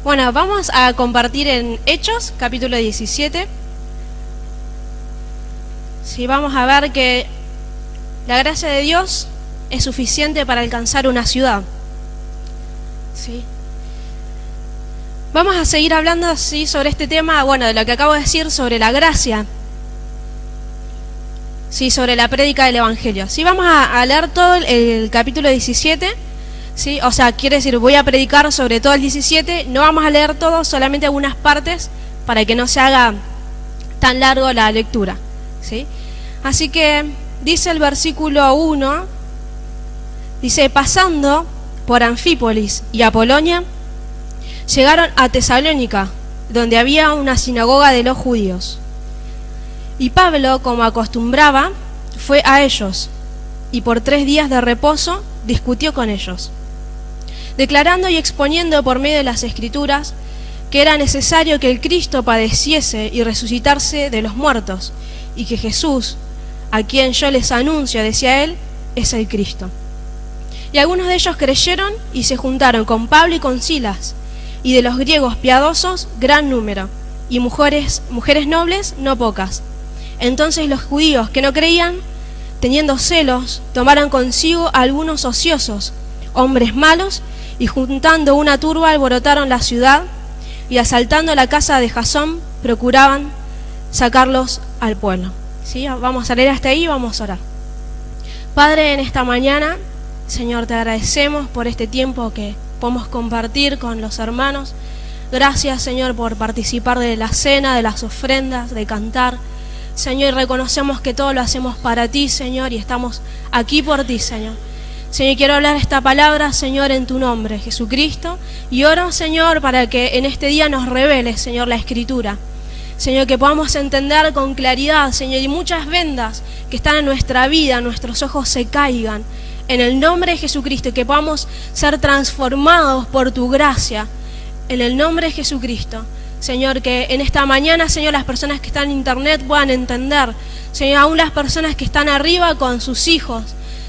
Bueno, vamos a compartir en Hechos, capítulo 17. Sí, vamos a ver que la gracia de Dios es suficiente para alcanzar una ciudad. Sí. Vamos a seguir hablando así sobre este tema, bueno, de lo que acabo de decir sobre la gracia. Sí, sobre la prédica del Evangelio. Sí, vamos a leer todo el capítulo 17. Sí, o sea, quiere decir, voy a predicar sobre todo el 17, no vamos a leer todo, solamente algunas partes para que no se haga tan largo la lectura, ¿sí? Así que dice el versículo 1, dice, pasando por Anfípolis y Apolonia, llegaron a Tesalónica, donde había una sinagoga de los judíos. Y Pablo, como acostumbraba, fue a ellos, y por 3 días de reposo discutió con ellos, declarando y exponiendo por medio de las Escrituras que era necesario que el Cristo padeciese y resucitase de los muertos, y que Jesús, a quien yo les anuncio, decía él, es el Cristo. Y algunos de ellos creyeron y se juntaron con Pablo y con Silas, y de los griegos piadosos gran número, y mujeres nobles no pocas. Entonces los judíos que no creían, teniendo celos, tomaron consigo a algunos ociosos, hombres malos, y juntando una turba alborotaron la ciudad, y asaltando la casa de Jasón, procuraban sacarlos al pueblo. ¿Sí? Vamos a leer hasta ahí y vamos a orar. Padre, en esta mañana, Señor, te agradecemos por este tiempo que podemos compartir con los hermanos. Gracias, Señor, por participar de la cena, de las ofrendas, de cantar. Señor, reconocemos que todo lo hacemos para ti, Señor, y estamos aquí por ti, Señor. Señor, quiero hablar esta palabra, Señor, en tu nombre, Jesucristo, y oro, Señor, para que en este día nos reveles, Señor, la Escritura. Señor, que podamos entender con claridad, Señor, y muchas vendas que están en nuestra vida, nuestros ojos se caigan, en el nombre de Jesucristo, y que podamos ser transformados por tu gracia, en el nombre de Jesucristo. Señor, que en esta mañana, Señor, las personas que están en internet puedan entender, Señor, aún las personas que están arriba con sus hijos,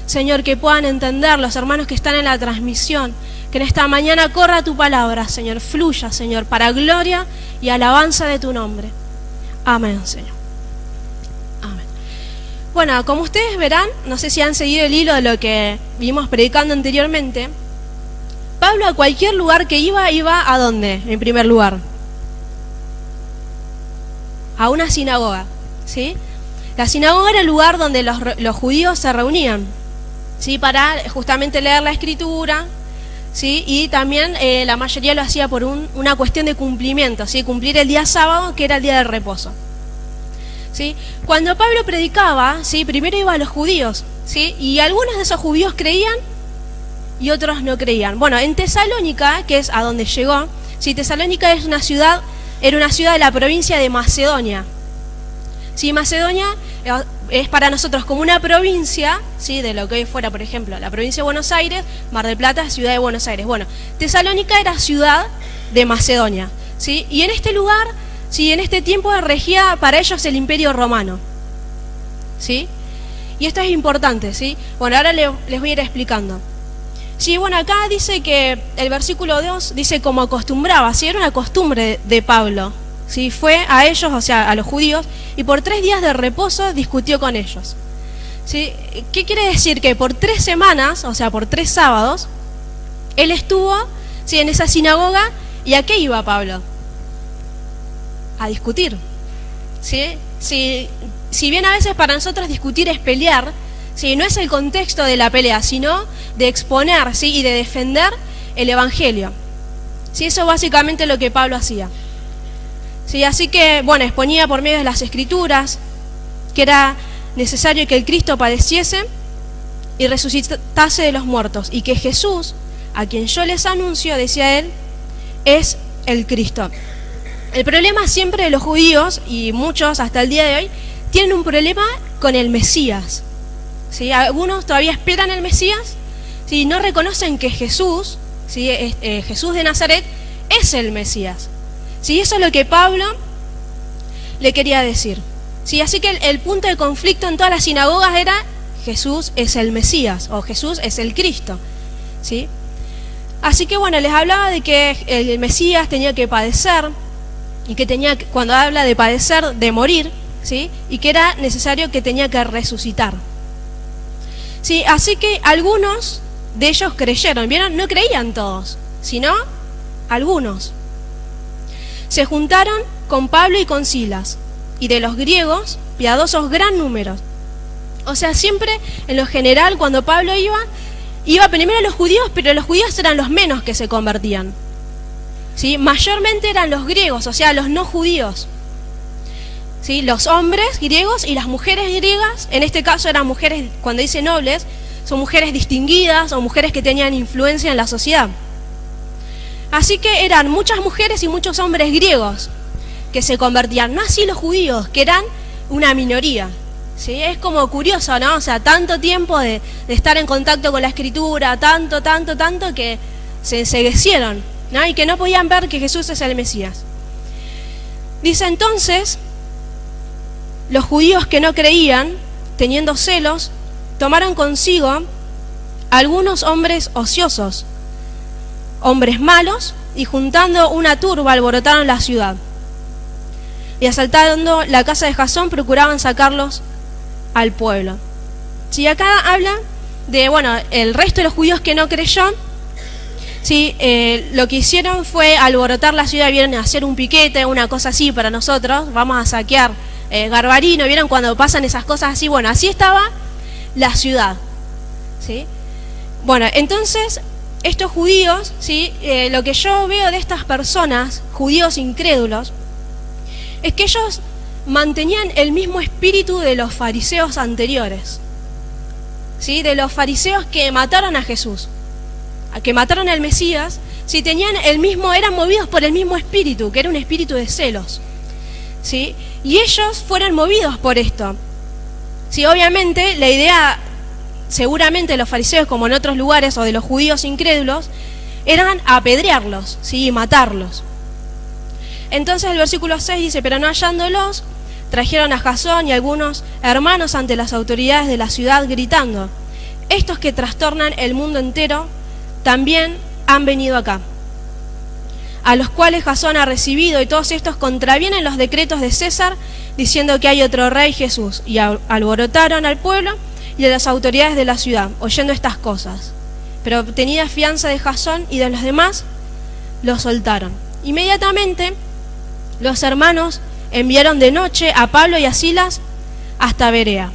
Señor, que puedan entender, los hermanos que están en la transmisión, que en esta mañana corra tu palabra, Señor, fluya, Señor, para gloria y alabanza de tu nombre. Amén, Señor. Amén. Bueno, como ustedes verán, no sé si han seguido el hilo de lo que vimos predicando anteriormente, Pablo a cualquier lugar que iba ¿a dónde? En primer lugar, a una sinagoga, ¿sí? La sinagoga era el lugar donde los judíos se reunían, ¿sí? Para justamente leer la Escritura, ¿sí? Y también la mayoría lo hacía por una cuestión de cumplimiento, ¿sí? Cumplir el día sábado, que era el día del reposo, ¿sí? Cuando Pablo predicaba, ¿sí? Primero iba a los judíos, ¿sí? Y algunos de esos judíos creían y otros no creían. Bueno, en Tesalónica, que es a donde llegó, ¿sí? Tesalónica era una ciudad de la provincia de Macedonia. Sí, Macedonia es para nosotros como una provincia, ¿sí? De lo que hoy fuera, por ejemplo, la provincia de Buenos Aires, Mar del Plata, ciudad de Buenos Aires. Bueno, Tesalónica era ciudad de Macedonia, ¿sí? Y en este lugar, ¿sí? En este tiempo regía para ellos el Imperio Romano, ¿sí? Y esto es importante, ¿sí? Bueno, ahora les voy a ir explicando. Sí, bueno, acá dice que el versículo 2 dice como acostumbraba, ¿sí? Era una costumbre de Pablo, ¿sí? Fue a ellos, o sea, a los judíos, y por 3 días de reposo discutió con ellos, ¿sí? ¿Qué quiere decir? Que por 3 semanas, o sea, por 3 sábados, él estuvo, ¿sí? En esa sinagoga. ¿Y a qué iba Pablo? A discutir, ¿sí? Si bien a veces para nosotros discutir es pelear, ¿sí? No es el contexto de la pelea, sino de exponer, ¿sí? Y de defender el Evangelio, ¿sí? Eso es básicamente lo que Pablo hacía, ¿sí? Así que, bueno, exponía por medio de las Escrituras que era necesario que el Cristo padeciese y resucitase de los muertos, y que Jesús, a quien yo les anuncio, decía él, es el Cristo. El problema siempre de los judíos, y muchos hasta el día de hoy, tienen un problema con el Mesías, ¿sí? Algunos todavía esperan el Mesías, ¿sí? No reconocen que Jesús, ¿sí? Jesús de Nazaret es el Mesías, ¿sí? Eso es lo que Pablo le quería decir, ¿sí? Así que el punto de conflicto en todas las sinagogas era Jesús es el Mesías o Jesús es el Cristo, ¿sí? Así que bueno, les hablaba de que el Mesías tenía que padecer, y que tenía, cuando habla de padecer, de morir, ¿sí? Y que era necesario que tenía que resucitar. ¿Sí? Así que algunos de ellos creyeron, ¿vieron? No creían todos, sino algunos. Se juntaron con Pablo y con Silas, y de los griegos, piadosos gran número. O sea, siempre, en lo general, cuando Pablo iba primero a los judíos, pero los judíos eran los menos que se convertían. ¿Sí? Mayormente eran los griegos, o sea, los no judíos. ¿Sí? Los hombres griegos y las mujeres griegas, en este caso eran mujeres, cuando dice nobles, son mujeres distinguidas o mujeres que tenían influencia en la sociedad. Así que eran muchas mujeres y muchos hombres griegos que se convertían, no así los judíos, que eran una minoría. ¿Sí? Es como curioso, ¿no? O sea, tanto tiempo de estar en contacto con la Escritura, tanto, que se enceguecieron, ¿no? Y que no podían ver que Jesús es el Mesías. Dice entonces, los judíos que no creían, teniendo celos, tomaron consigo algunos hombres ociosos, hombres malos, y juntando una turba alborotaron la ciudad. Y asaltando la casa de Jasón procuraban sacarlos al pueblo. Si acá habla de, bueno, el resto de los judíos que no creyó, ¿sí? Lo que hicieron fue alborotar la ciudad, vieron, hacer un piquete, una cosa así para nosotros, vamos a saquear Garbarino, vieron cuando pasan esas cosas así, bueno, así estaba la ciudad, ¿sí? Bueno, entonces, estos judíos, ¿sí? Lo que yo veo de estas personas, judíos incrédulos, es que ellos mantenían el mismo espíritu de los fariseos anteriores, ¿sí? De los fariseos que mataron a Jesús, que mataron al Mesías, ¿sí? Tenían el mismo, eran movidos por el mismo espíritu, que era un espíritu de celos, ¿sí? Y ellos fueron movidos por esto. Sí, obviamente la idea, seguramente de los fariseos, como en otros lugares, o de los judíos incrédulos, eran apedrearlos, ¿sí? Y matarlos. Entonces el versículo 6 dice, pero no hallándolos, trajeron a Jasón y algunos hermanos ante las autoridades de la ciudad gritando, estos que trastornan el mundo entero también han venido acá, a los cuales Jasón ha recibido, y todos estos contravienen los decretos de César, diciendo que hay otro rey, Jesús, y alborotaron al pueblo y a las autoridades de la ciudad, oyendo estas cosas. Pero obtenida fianza de Jasón y de los demás, los soltaron. Inmediatamente los hermanos enviaron de noche a Pablo y a Silas hasta Berea.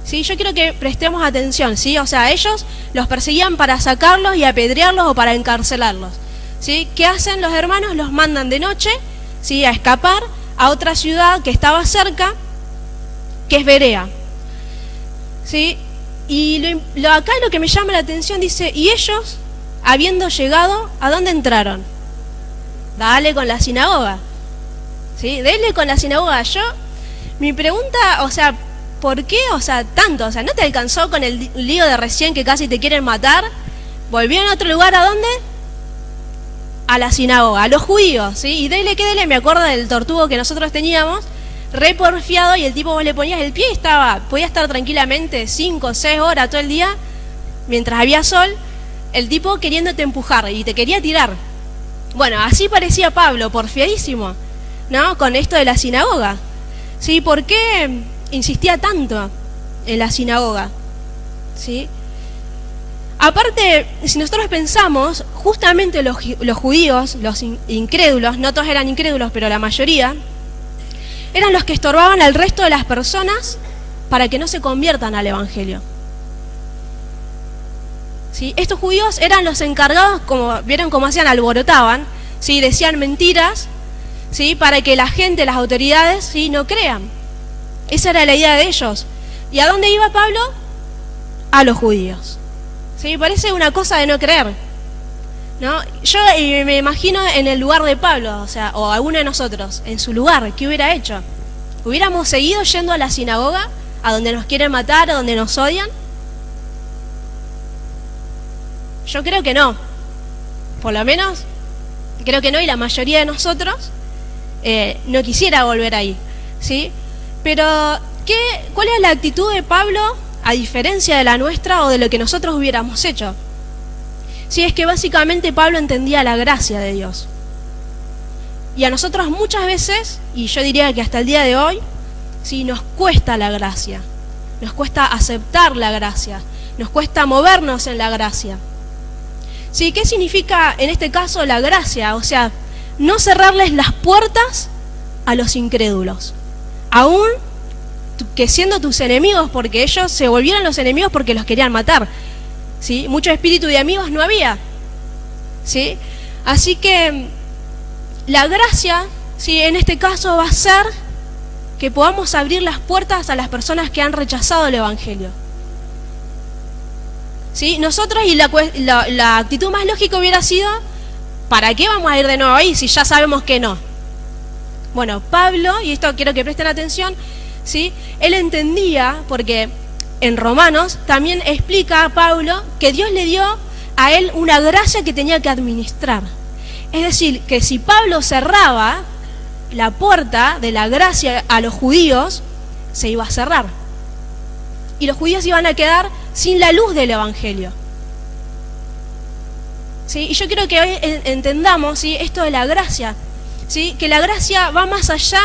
¿Sí? Yo quiero que prestemos atención, ¿sí? O sea, ellos los perseguían para sacarlos y apedrearlos o para encarcelarlos, ¿sí? ¿Qué hacen los hermanos? Los mandan de noche, ¿sí? A escapar a otra ciudad que estaba cerca, que es Berea, ¿sí? Y acá lo que me llama la atención dice, y ellos, habiendo llegado, ¿a dónde entraron? Dale con la sinagoga, ¿sí? Dele con la sinagoga. Mi pregunta, o sea, ¿por qué? O sea, tanto, o sea, ¿no te alcanzó con el lío de recién que casi te quieren matar? ¿Volvieron a otro lugar? ¿A dónde? A la sinagoga, a los judíos, ¿sí? Y dele que dele, me acuerdo del tortugo que nosotros teníamos, re porfiado, y el tipo vos le ponías el pie y podía estar tranquilamente 5 o 6 horas todo el día, mientras había sol, el tipo queriéndote empujar y te quería tirar. Bueno, así parecía Pablo, porfiadísimo, ¿no? Con esto de la sinagoga, ¿sí? ¿Por qué insistía tanto en la sinagoga? ¿Sí? Aparte, si nosotros pensamos, justamente los judíos, los incrédulos, no todos eran incrédulos, pero la mayoría, eran los que estorbaban al resto de las personas para que no se conviertan al Evangelio. ¿Sí? Estos judíos eran los encargados, como vieron cómo hacían, alborotaban, ¿sí? Decían mentiras, ¿sí? Para que la gente, las autoridades, ¿sí? No crean. Esa era la idea de ellos. ¿Y a dónde iba Pablo? A los judíos. ¿Sí? Parece una cosa de no creer, ¿no? Yo me imagino en el lugar de Pablo, o sea, o alguno de nosotros, en su lugar, ¿qué hubiera hecho? ¿Hubiéramos seguido yendo a la sinagoga, a donde nos quieren matar, a donde nos odian? Yo creo que no, por lo menos creo que no, y la mayoría de nosotros no quisiera volver ahí, ¿sí? Pero, ¿cuál es la actitud de Pablo a diferencia de la nuestra o de lo que nosotros hubiéramos hecho? Sí, es que básicamente Pablo entendía la gracia de Dios. Y a nosotros muchas veces, y yo diría que hasta el día de hoy, sí, nos cuesta la gracia, nos cuesta aceptar la gracia, nos cuesta movernos en la gracia. Sí, ¿qué significa en este caso la gracia? O sea, no cerrarles las puertas a los incrédulos, aún que siendo tus enemigos, porque ellos se volvieron los enemigos porque los querían matar. ¿Sí? Mucho espíritu de amigos no había. ¿Sí? Así que la gracia, ¿sí?, en este caso va a ser que podamos abrir las puertas a las personas que han rechazado el Evangelio. ¿Sí? Nosotros, y la actitud más lógica hubiera sido, ¿para qué vamos a ir de nuevo ahí si ya sabemos que no? Bueno, Pablo, y esto quiero que presten atención, ¿sí?, él entendía, porque en Romanos también explica a Pablo que Dios le dio a él una gracia que tenía que administrar. Es decir, que si Pablo cerraba la puerta de la gracia a los judíos, se iba a cerrar. Y los judíos iban a quedar sin la luz del Evangelio. ¿Sí? Y yo quiero que hoy entendamos, ¿sí?, esto de la gracia, ¿sí?, que la gracia va más allá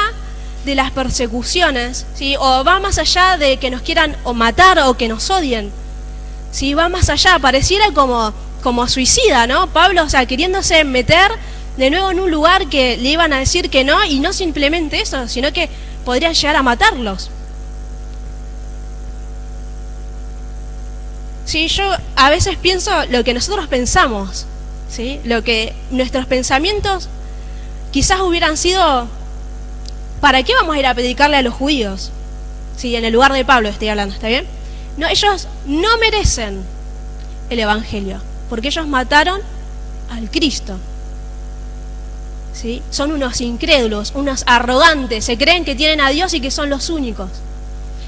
de las persecuciones, ¿sí?, o va más allá de que nos quieran o matar o que nos odien. ¿Sí? Va más allá, pareciera como suicida, ¿no? Pablo, o sea, queriéndose meter de nuevo en un lugar que le iban a decir que no, y no simplemente eso, sino que podrían llegar a matarlos. Sí, yo a veces pienso lo que nosotros pensamos, ¿sí?, lo que nuestros pensamientos quizás hubieran sido, ¿para qué vamos a ir a predicarle a los judíos? Sí, en el lugar de Pablo estoy hablando, ¿está bien? No, ellos no merecen el Evangelio, porque ellos mataron al Cristo. ¿Sí? Son unos incrédulos, unos arrogantes, se creen que tienen a Dios y que son los únicos.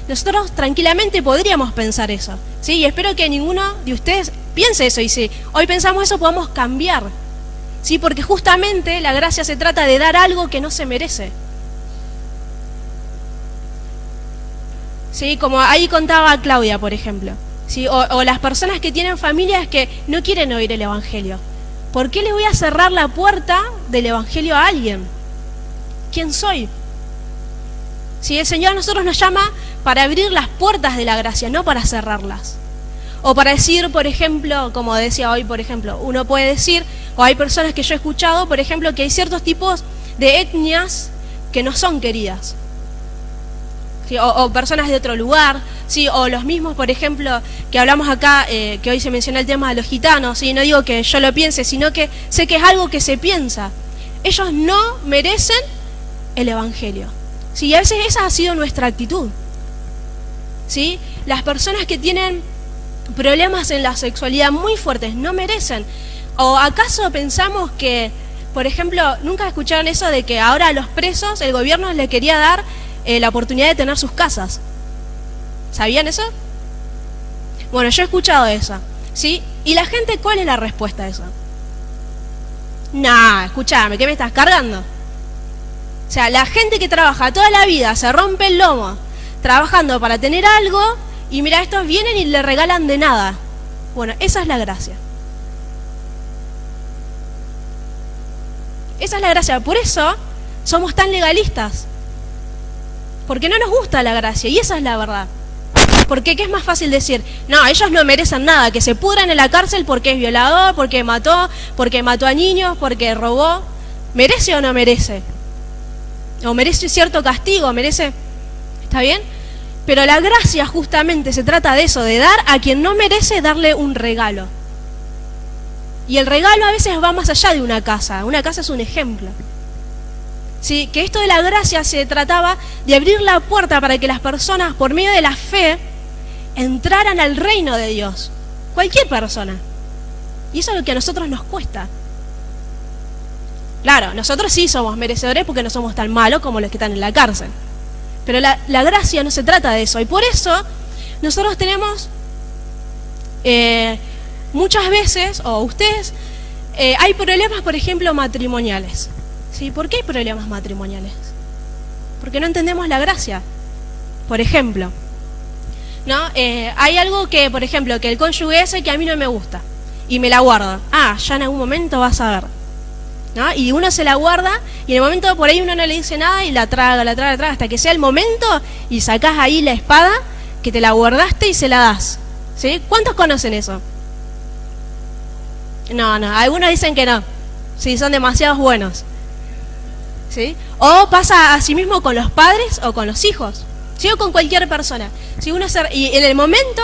Nosotros tranquilamente podríamos pensar eso, ¿sí? Y espero que ninguno de ustedes piense eso, y si hoy pensamos eso podamos cambiar, ¿sí? Porque justamente la gracia se trata de dar algo que no se merece. ¿Sí? Como ahí contaba Claudia, por ejemplo, ¿sí? O las personas que tienen familias que no quieren oír el Evangelio. ¿Por qué le voy a cerrar la puerta del Evangelio a alguien? ¿Quién soy? ¿Sí? El Señor a nosotros nos llama para abrir las puertas de la gracia, no para cerrarlas. O para decir, por ejemplo, como decía hoy, por ejemplo, uno puede decir, o hay personas que yo he escuchado, por ejemplo, que hay ciertos tipos de etnias que no son queridas. ¿Sí? O personas de otro lugar, ¿sí? O los mismos, por ejemplo, que hablamos acá, que hoy se menciona el tema de los gitanos, ¿sí? No digo que yo lo piense, sino que sé que es algo que se piensa. Ellos no merecen el Evangelio. ¿Sí? Y a veces esa ha sido nuestra actitud. ¿Sí? Las personas que tienen problemas en la sexualidad muy fuertes no merecen. ¿O acaso pensamos que, por ejemplo, nunca escucharon eso de que ahora a los presos el gobierno les quería dar la oportunidad de tener sus casas? ¿Sabían eso? Bueno, yo he escuchado eso, ¿sí? ¿Y la gente cuál es la respuesta a eso? Nah, escúchame, ¿qué me estás cargando? O sea, la gente que trabaja toda la vida, se rompe el lomo trabajando para tener algo, y mira, estos vienen y le regalan de nada. Bueno, esa es la gracia. Esa es la gracia. Por eso somos tan legalistas, porque no nos gusta la gracia, y esa es la verdad. Porque ¿qué es más fácil decir? No, ellos no merecen nada, que se pudran en la cárcel porque es violador, porque mató a niños, porque robó. ¿Merece o no merece? O merece cierto castigo, merece... ¿Está bien? Pero la gracia justamente se trata de eso, de dar a quien no merece, darle un regalo. Y el regalo a veces va más allá de una casa. Una casa es un ejemplo. ¿Sí? Que esto de la gracia se trataba de abrir la puerta para que las personas, por medio de la fe, entraran al reino de Dios. Cualquier persona. Y eso es lo que a nosotros nos cuesta. Claro, nosotros sí somos merecedores porque no somos tan malos como los que están en la cárcel. Pero la gracia no se trata de eso. Y por eso nosotros tenemos muchas veces, o ustedes, hay problemas, por ejemplo, matrimoniales. ¿Sí? ¿Por qué hay problemas matrimoniales? Porque no entendemos la gracia. Por ejemplo, ¿no? Hay algo que, por ejemplo, que el cónyuge hace que a mí no me gusta. y me la guardo. Ya en algún momento vas a ver, ¿no? Y uno se la guarda y en el momento por ahí uno no le dice nada y la traga, hasta que sea el momento y sacás ahí la espada que te la guardaste y se la das. ¿Sí? ¿Cuántos conocen eso? No, algunos dicen que no. Sí, son demasiados buenos. ¿Sí? O pasa así mismo con los padres o con los hijos. ¿Sí? O con cualquier persona. ¿Sí? Y en el momento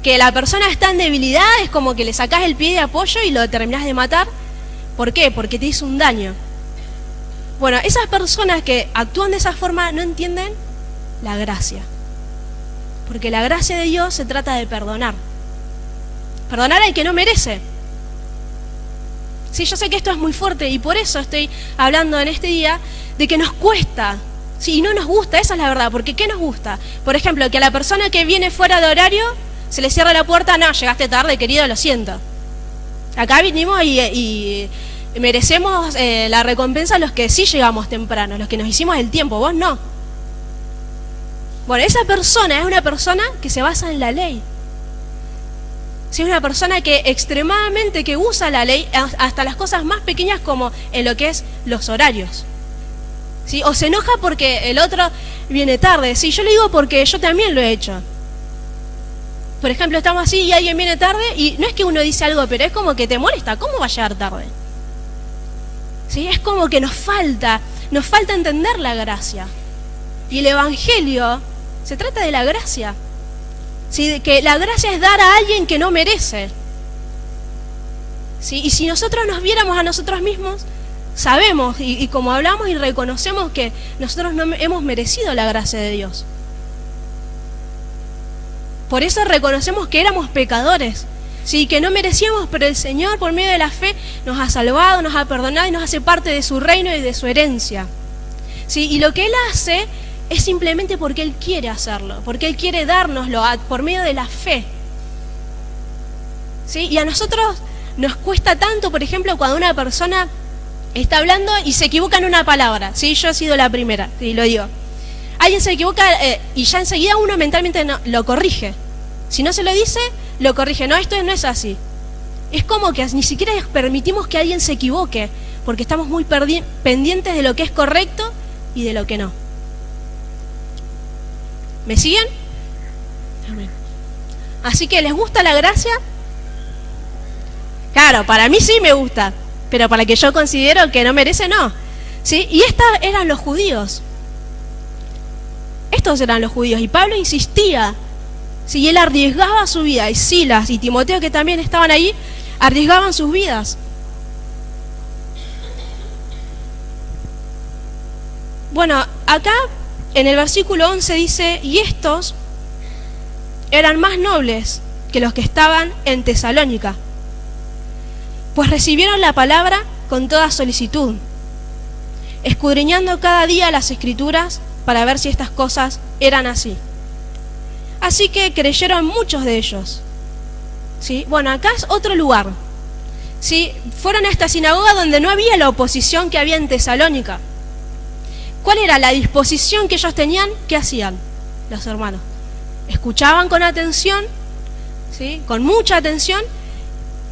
que la persona está en debilidad es como que le sacás el pie de apoyo y lo terminás de matar. ¿Por qué? Porque te hizo un daño. Bueno, esas personas que actúan de esa forma no entienden la gracia. Porque la gracia de Dios se trata de perdonar. Perdonar al que no merece. Sí, yo sé que esto es muy fuerte y por eso estoy hablando en este día de que nos cuesta. Sí, y no nos gusta, esa es la verdad. Porque ¿qué nos gusta? Por ejemplo, que a la persona que viene fuera de horario se le cierra la puerta. No, llegaste tarde, querido, lo siento. Acá vinimos y merecemos la recompensa los que sí llegamos temprano, los que nos hicimos el tiempo, vos no. Bueno, esa persona es una persona que se basa en la ley. Sí, es una persona que extremadamente que usa la ley hasta las cosas más pequeñas como en lo que es los horarios. ¿Sí? O se enoja porque el otro viene tarde. Sí, yo le digo porque yo también lo he hecho. Por ejemplo, estamos así y alguien viene tarde y no es que uno dice algo, pero es como que te molesta. ¿Cómo va a llegar tarde? ¿Sí? Es como que nos falta entender la gracia. Y el Evangelio se trata de la gracia. ¿Sí? De que la gracia es dar a alguien que no merece. ¿Sí? Y si nosotros nos viéramos a nosotros mismos, sabemos y como hablamos y reconocemos que nosotros no hemos merecido la gracia de Dios. Por eso reconocemos que éramos pecadores, ¿sí? Que no merecíamos, pero el Señor por medio de la fe nos ha salvado, nos ha perdonado y nos hace parte de su reino y de su herencia. ¿Sí? Y lo que Él hace es simplemente porque Él quiere hacerlo, porque Él quiere dárnoslo por medio de la fe. ¿Sí? Y a nosotros nos cuesta tanto, por ejemplo, cuando una persona está hablando y se equivoca en una palabra. ¿Sí? Yo he sido la primera, y lo digo. Alguien se equivoca y ya enseguida uno mentalmente lo corrige. Si no se lo dice, lo corrige. No, esto no es así. Es como que ni siquiera permitimos que alguien se equivoque, porque estamos muy pendientes de lo que es correcto y de lo que no. ¿Me siguen? Amén. Así que, ¿les gusta la gracia? Claro, para mí sí me gusta, pero para que yo considero que no merece, no. ¿Sí? Y estos eran los judíos. Estos eran los judíos. Y Pablo insistía. ¿Sí? Y él arriesgaba su vida. Y Silas y Timoteo, que también estaban ahí, arriesgaban sus vidas. Bueno, acá en el versículo 11 dice: y estos eran más nobles que los que estaban en Tesalónica, pues recibieron la palabra con toda solicitud, escudriñando cada día las Escrituras para ver si estas cosas eran así. Así que creyeron muchos de ellos. ¿Sí? Bueno, acá es otro lugar. ¿Sí? Fueron a esta sinagoga donde no había la oposición que había en Tesalónica. ¿Cuál era la disposición que ellos tenían? ¿Qué hacían los hermanos? Escuchaban con atención, ¿sí? Con mucha atención,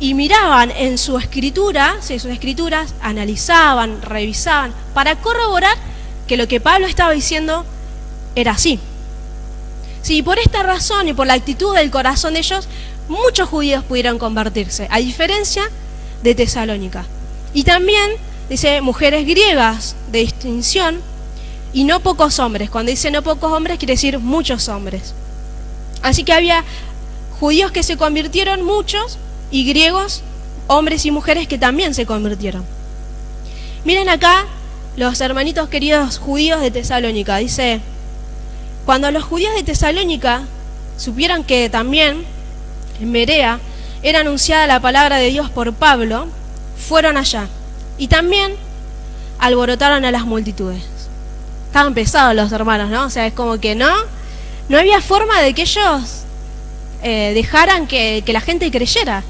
y miraban en su escritura, ¿sí? Sus escrituras, analizaban, revisaban, para corroborar que lo que Pablo estaba diciendo era así. Sí, por esta razón y por la actitud del corazón de ellos, muchos judíos pudieron convertirse, a diferencia de Tesalónica. Y también, dice, mujeres griegas de distinción y no pocos hombres. Cuando dice no pocos hombres, quiere decir muchos hombres. Así que había judíos que se convirtieron, muchos, y griegos, hombres y mujeres que también se convirtieron. Miren acá los hermanitos queridos judíos de Tesalónica. Dice: cuando los judíos de Tesalónica supieron que también en Berea era anunciada la palabra de Dios por Pablo, fueron allá y también alborotaron a las multitudes. Estaban pesados los hermanos, ¿no? O sea, es como que no había forma de que ellos dejaran que la gente creyera.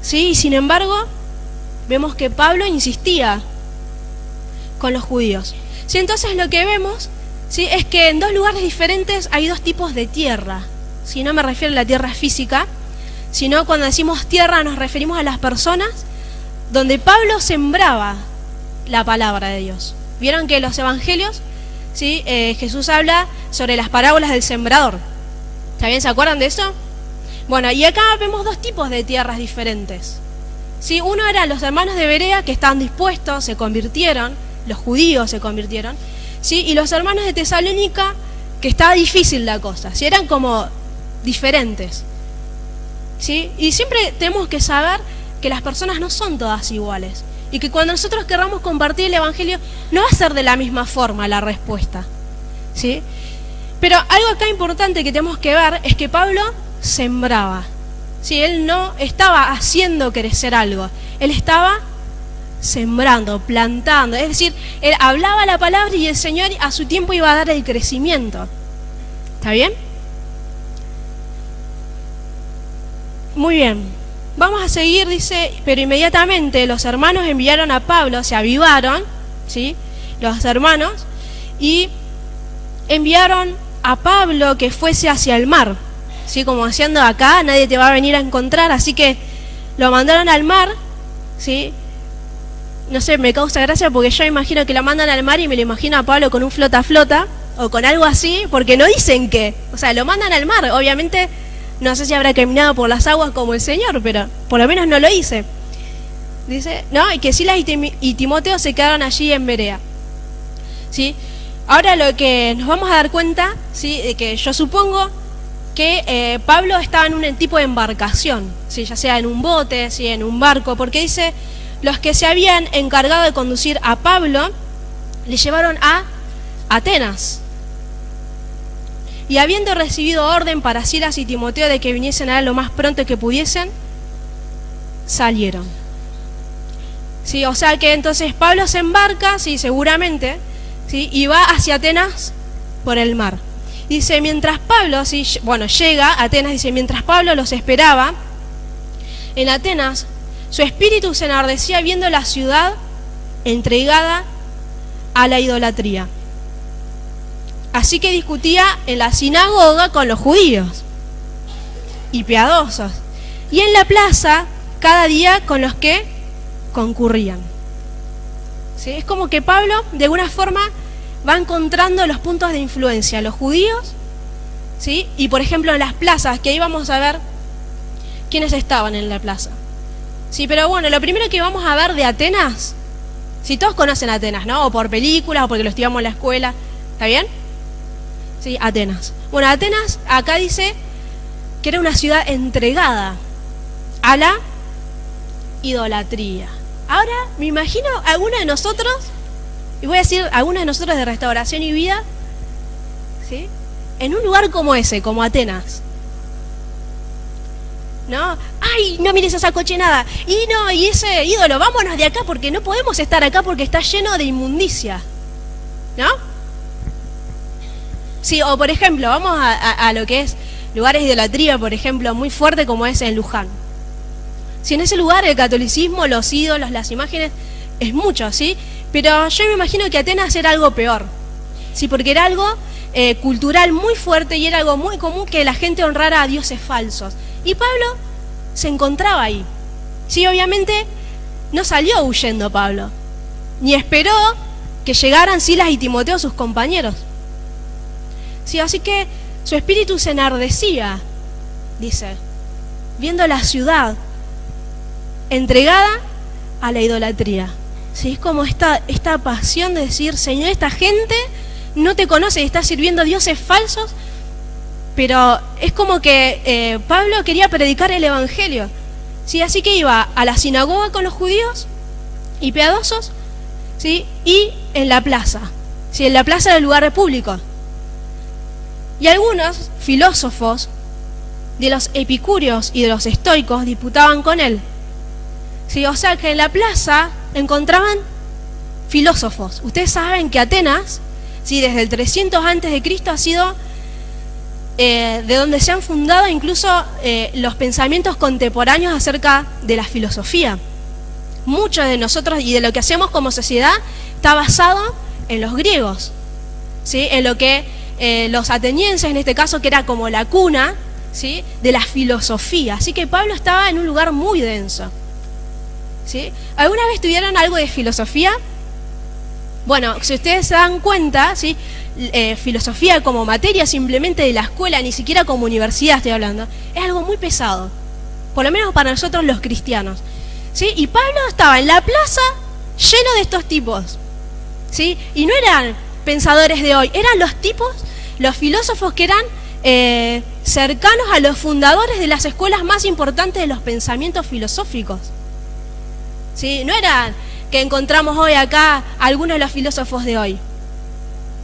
¿Sí? Y sin embargo, vemos que Pablo insistía con los judíos. ¿Sí? Entonces lo que vemos, ¿sí? Es que en dos lugares diferentes hay dos tipos de tierra. ¿Sí? No me refiero a la tierra física, sino cuando decimos tierra nos referimos a las personas donde Pablo sembraba la palabra de Dios. Vieron que en los evangelios, ¿sí? Jesús habla sobre las parábolas del sembrador. ¿Está bien? ¿Se acuerdan de eso? Bueno, y acá vemos dos tipos de tierras diferentes. ¿Sí? Uno eran los hermanos de Berea, que estaban dispuestos, se convirtieron, los judíos se convirtieron, ¿sí? Y los hermanos de Tesalónica, que estaba difícil la cosa, ¿sí? Eran como diferentes, ¿sí? Y siempre tenemos que saber que las personas no son todas iguales, y que cuando nosotros querramos compartir el evangelio, no va a ser de la misma forma la respuesta, ¿sí? Pero algo acá importante que tenemos que ver es que Pablo sembraba, ¿sí? Él no estaba haciendo crecer algo, él estaba sembrando, plantando, es decir, él hablaba la palabra y el Señor a su tiempo iba a dar el crecimiento. ¿Está bien? Muy bien, vamos a seguir, dice, pero inmediatamente los hermanos enviaron a Pablo, se avivaron, ¿sí? Los hermanos, y enviaron a Pablo que fuese hacia el mar, ¿sí? Como diciendo, acá nadie te va a venir a encontrar, así que lo mandaron al mar, ¿sí? No sé, me causa gracia porque yo imagino que lo mandan al mar y me lo imagino a Pablo con un flota-flota o con algo así, porque no dicen qué, o sea, lo mandan al mar, obviamente no sé si habrá caminado por las aguas como el Señor, pero por lo menos no lo hice. Dice, ¿no? Y que Silas y Timoteo se quedaron allí en Berea, ¿sí? Ahora lo que nos vamos a dar cuenta, ¿sí? De que yo supongo que Pablo estaba en un tipo de embarcación, ¿sí? Ya sea en un bote, ¿sí? En un barco, porque dice, los que se habían encargado de conducir a Pablo le llevaron a Atenas. Y habiendo recibido orden para Silas y Timoteo de que viniesen a él lo más pronto que pudiesen, salieron. ¿Sí? O sea que entonces Pablo se embarca, sí, seguramente, ¿sí? Y va hacia Atenas por el mar. Dice, mientras Pablo, ¿sí? Bueno, llega a Atenas, dice, mientras Pablo los esperaba, en Atenas, su espíritu se enardecía viendo la ciudad entregada a la idolatría. Así que discutía en la sinagoga con los judíos y piadosos, y en la plaza cada día con los que concurrían. ¿Sí? Es como que Pablo de alguna forma va encontrando los puntos de influencia, los judíos, ¿sí? Y por ejemplo en las plazas, que ahí vamos a ver quiénes estaban en la plaza. Sí, pero bueno, lo primero que vamos a ver de Atenas, si todos conocen Atenas, ¿no? O por películas o porque lo estudiamos en la escuela, ¿está bien? Sí, Atenas. Bueno, Atenas acá dice que era una ciudad entregada a la idolatría. Ahora me imagino a alguno de nosotros, y voy a decir algunos de nosotros de Restauración y Vida, ¿sí? En un lugar como ese, como Atenas, ¿no? ¡Ay, no mires esa cochinada! Y no, y ese ídolo, vámonos de acá porque no podemos estar acá porque está lleno de inmundicia, ¿no? Sí, o por ejemplo, vamos a lo que es lugares de idolatría, por ejemplo, muy fuerte como es en Luján. Si en ese lugar el catolicismo, los ídolos, las imágenes, es mucho, ¿sí? Pero yo me imagino que Atenas era algo peor, ¿sí? Porque era algo cultural muy fuerte y era algo muy común que la gente honrara a dioses falsos. Y Pablo se encontraba ahí. Sí, obviamente no salió huyendo Pablo, ni esperó que llegaran Silas y Timoteo, sus compañeros. Sí, así que su espíritu se enardecía, dice, viendo la ciudad entregada a la idolatría. Sí, es como esta pasión de decir, Señor, esta gente no te conoce y está sirviendo a dioses falsos, pero es como que Pablo quería predicar el evangelio. Sí, así que iba a la sinagoga con los judíos y piadosos, ¿sí? Y en la plaza, ¿sí? En la plaza del lugar público. Y algunos filósofos de los epicúreos y de los estoicos disputaban con él. ¿Sí? O sea que en la plaza encontraban filósofos. Ustedes saben que Atenas, ¿sí? Desde el 300 a.C. ha sido de donde se han fundado incluso los pensamientos contemporáneos acerca de la filosofía. Muchos de nosotros y de lo que hacemos como sociedad está basado en los griegos, ¿sí? En lo que los atenienses, en este caso, que era como la cuna, ¿sí?, de la filosofía. Así que Pablo estaba en un lugar muy denso, ¿sí? ¿Alguna vez tuvieron algo de filosofía? Bueno, si ustedes se dan cuenta, ¿sí?, filosofía como materia simplemente de la escuela, ni siquiera como universidad estoy hablando, es algo muy pesado, por lo menos para nosotros los cristianos, ¿sí? Y Pablo estaba en la plaza lleno de estos tipos, ¿sí? Y no eran pensadores de hoy, eran los tipos, los filósofos que eran cercanos a los fundadores de las escuelas más importantes de los pensamientos filosóficos, ¿sí? No eran que encontramos hoy acá algunos de los filósofos de hoy.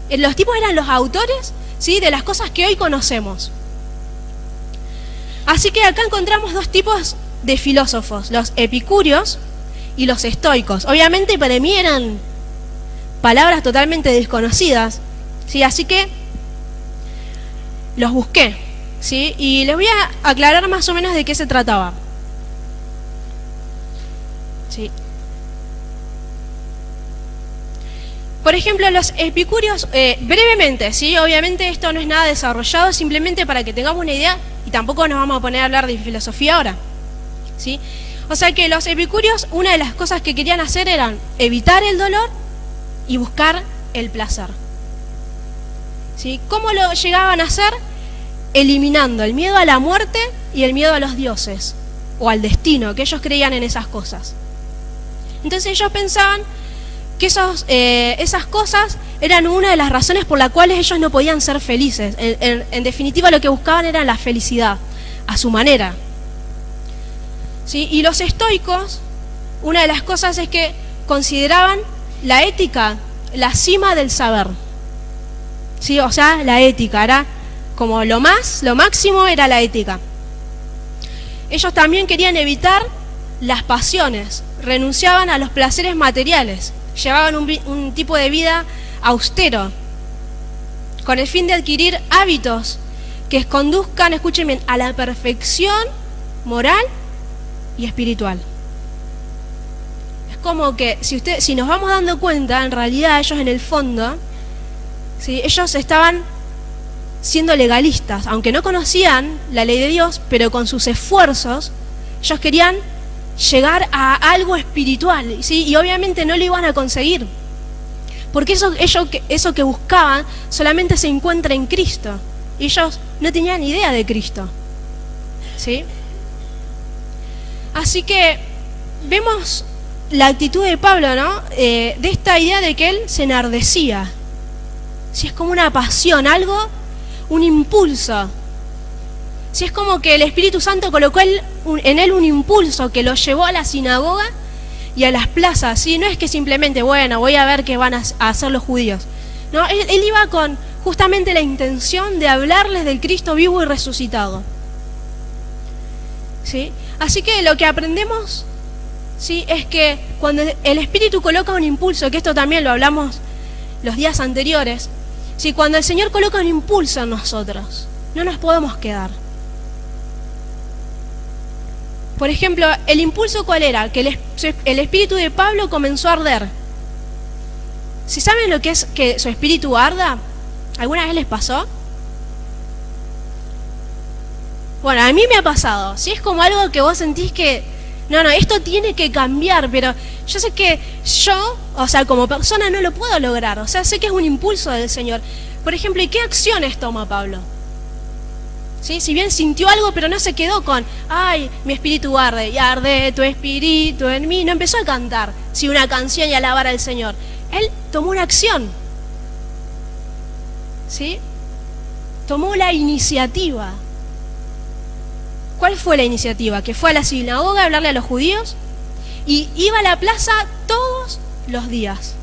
Los tipos eran los autores, ¿sí?, de las cosas que hoy conocemos. Así que acá encontramos dos tipos de filósofos, los epicúreos y los estoicos. Obviamente para mí eran palabras totalmente desconocidas, ¿sí? Así que los busqué, ¿sí? Y les voy a aclarar más o menos de qué se trataba, ¿sí? Por ejemplo, los epicúreos, brevemente, ¿sí? Obviamente esto no es nada desarrollado, simplemente para que tengamos una idea, y tampoco nos vamos a poner a hablar de filosofía ahora, ¿sí? O sea que los epicúreos, una de las cosas que querían hacer eran evitar el dolor y buscar el placer, ¿sí? ¿Cómo lo llegaban a hacer? Eliminando el miedo a la muerte y el miedo a los dioses, o al destino, que ellos creían en esas cosas. Entonces ellos pensaban que esas cosas eran una de las razones por las cuales ellos no podían ser felices. En definitiva, lo que buscaban era la felicidad, a su manera, ¿sí? Y los estoicos, una de las cosas es que consideraban la ética la cima del saber, ¿sí? O sea, la ética era como lo máximo era la ética. Ellos también querían evitar las pasiones, renunciaban a los placeres materiales, llevaban un tipo de vida austero, con el fin de adquirir hábitos que conduzcan, escuchen bien, a la perfección moral y espiritual. Es como que si nos vamos dando cuenta, en realidad ellos en el fondo, ¿sí?, ellos estaban siendo legalistas, aunque no conocían la ley de Dios, pero con sus esfuerzos ellos querían llegar a algo espiritual, ¿sí? Y obviamente no lo iban a conseguir, porque eso que buscaban solamente se encuentra en Cristo, y ellos no tenían idea de Cristo, ¿sí? Así que vemos la actitud de Pablo, ¿no? De esta idea de que él se enardecía, ¿sí? Es como una pasión, algo, un impulso. Si es como que el Espíritu Santo colocó en él un impulso que lo llevó a la sinagoga y a las plazas, ¿sí? No es que simplemente, bueno, voy a ver qué van a hacer los judíos. No, él iba con justamente la intención de hablarles del Cristo vivo y resucitado, ¿sí? Así que lo que aprendemos, ¿sí?, es que cuando el Espíritu coloca un impulso, que esto también lo hablamos los días anteriores, ¿sí?, cuando el Señor coloca un impulso en nosotros, no nos podemos quedar. Por ejemplo, ¿el impulso cuál era? Que el espíritu de Pablo comenzó a arder. ¿Si saben lo que es que su espíritu arda? ¿Alguna vez les pasó? Bueno, a mí me ha pasado. Si es como algo que vos sentís que, no, esto tiene que cambiar, pero yo sé que yo, o sea, como persona no lo puedo lograr. O sea, sé que es un impulso del Señor. Por ejemplo, ¿y qué acciones toma Pablo? ¿Sí? Si bien sintió algo, pero no se quedó con, ay, mi espíritu arde, y arde tu espíritu en mí. No empezó a cantar, ¿sí?, una canción y alabar al Señor. Él tomó una acción, ¿sí? Tomó la iniciativa. ¿Cuál fue la iniciativa? Que fue a la sinagoga a hablarle a los judíos y iba a la plaza todos los días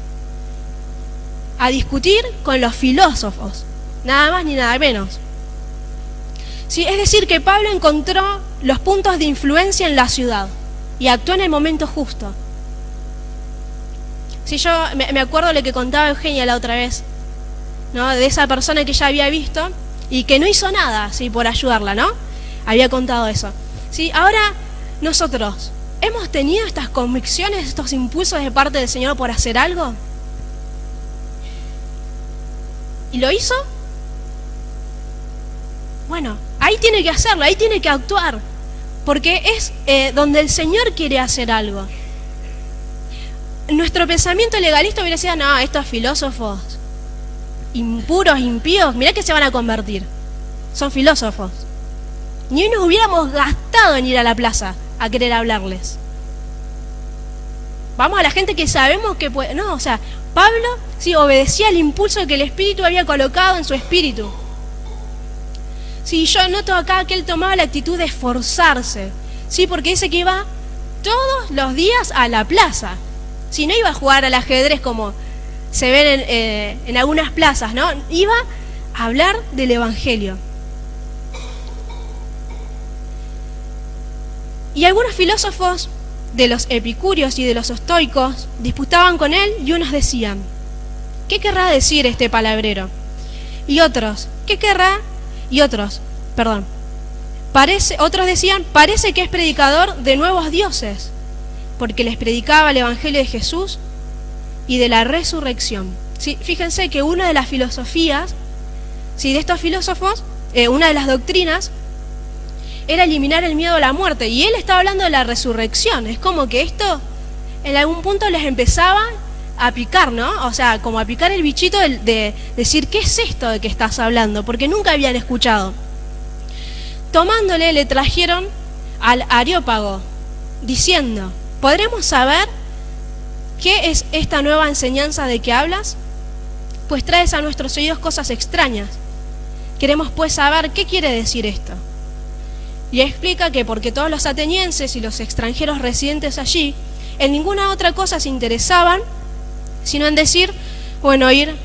a discutir con los filósofos, nada más ni nada menos. Sí, es decir, que Pablo encontró los puntos de influencia en la ciudad y actuó en el momento justo. Sí, yo me acuerdo lo que contaba Eugenia la otra vez, ¿no?, de esa persona que ya había visto y que no hizo nada, ¿sí?, por ayudarla, ¿no? Había contado eso. ¿Sí? Ahora, nosotros, ¿hemos tenido estas convicciones, estos impulsos de parte del Señor por hacer algo? ¿Y lo hizo? Bueno, ahí tiene que hacerlo, ahí tiene que actuar, porque es donde el Señor quiere hacer algo. Nuestro pensamiento legalista hubiera sido, no, estos filósofos impuros, impíos, mirá que se van a convertir, son filósofos. Ni nos hubiéramos gastado en ir a la plaza a querer hablarles. Vamos a la gente que sabemos que puede. No, o sea, Pablo sí obedecía al impulso que el Espíritu había colocado en su espíritu. Sí, yo noto acá que él tomaba la actitud de esforzarse, sí, porque dice que iba todos los días a la plaza. Sí, no iba a jugar al ajedrez como se ven en algunas plazas, ¿no? Iba a hablar del Evangelio. Y algunos filósofos de los epicúreos y de los estoicos disputaban con él y unos decían, ¿qué querrá decir este palabrero? Y otros, ¿qué querrá? Y otros decían, parece que es predicador de nuevos dioses, porque les predicaba el Evangelio de Jesús y de la resurrección. ¿Sí? Fíjense que una de las filosofías, ¿sí?, de estos filósofos, una de las doctrinas, era eliminar el miedo a la muerte, y él estaba hablando de la resurrección. Es como que esto en algún punto les empezaba a picar, ¿no? O sea, como a picar el bichito de decir, ¿qué es esto de que estás hablando? Porque nunca habían escuchado. Tomándole, le trajeron al Areópago, diciendo, ¿podremos saber qué es esta nueva enseñanza de que hablas? Pues traes a nuestros oídos cosas extrañas. Queremos pues saber qué quiere decir esto. Y explica que porque todos los atenienses y los extranjeros residentes allí en ninguna otra cosa se interesaban, sino en decir o en oír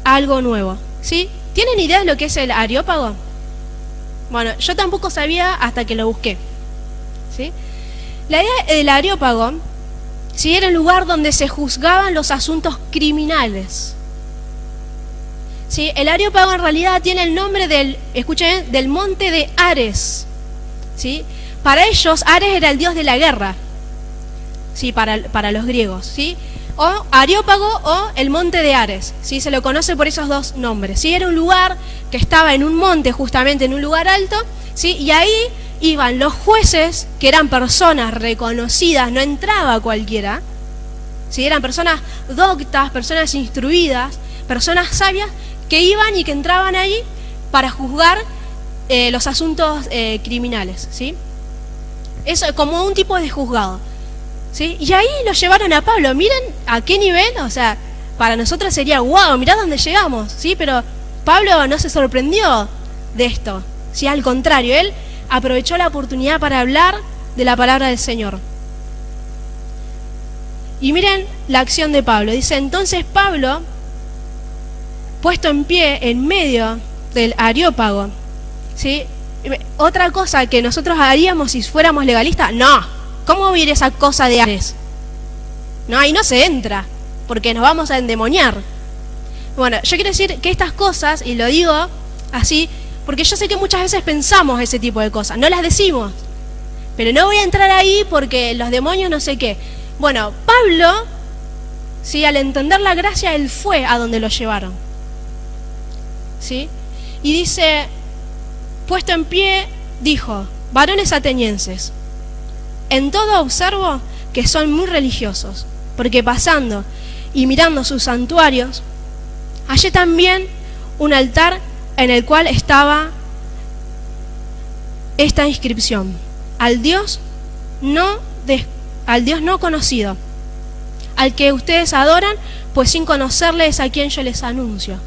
algo nuevo. ¿Sí? ¿Tienen idea de lo que es el Areópago? Bueno, yo tampoco sabía hasta que lo busqué. ¿Sí? La idea del Areópago, ¿sí?, era el lugar donde se juzgaban los asuntos criminales. ¿Sí? El Areópago en realidad tiene el nombre del monte de Ares. ¿Sí? Para ellos, Ares era el dios de la guerra, ¿sí?, para los griegos, ¿sí? O Areópago o el monte de Ares, ¿sí? Se lo conoce por esos dos nombres, ¿sí? Era un lugar que estaba en un monte, justamente en un lugar alto, ¿sí? Y ahí iban los jueces, que eran personas reconocidas, no entraba cualquiera, ¿sí? Eran personas doctas, personas instruidas, personas sabias, que iban y que entraban allí para juzgar los asuntos criminales, ¿sí? Eso como un tipo de juzgado, ¿sí? Y ahí lo llevaron a Pablo. Miren a qué nivel, o sea, para nosotros sería wow, mirá dónde llegamos, ¿sí? Pero Pablo no se sorprendió de esto, ¿sí? Al contrario, él aprovechó la oportunidad para hablar de la palabra del Señor. Y miren la acción de Pablo. Dice, entonces Pablo, puesto en pie en medio del Areópago, ¿sí? Otra cosa que nosotros haríamos si fuéramos legalistas, no, ¿cómo va a ir esa cosa de Ares? No, ahí no se entra, porque nos vamos a endemoniar. Bueno, yo quiero decir que estas cosas, y lo digo así, porque yo sé que muchas veces pensamos ese tipo de cosas, no las decimos, pero no voy a entrar ahí porque los demonios no sé qué. Bueno, Pablo, ¿sí?, al entender la gracia, él fue a donde lo llevaron, ¿sí? Y dice, puesto en pie, dijo, varones atenienses, en todo observo que son muy religiosos, porque pasando y mirando sus santuarios, hallé también un altar en el cual estaba esta inscripción, al Dios no conocido, al que ustedes adoran, pues sin conocerle es a quien yo les anuncio.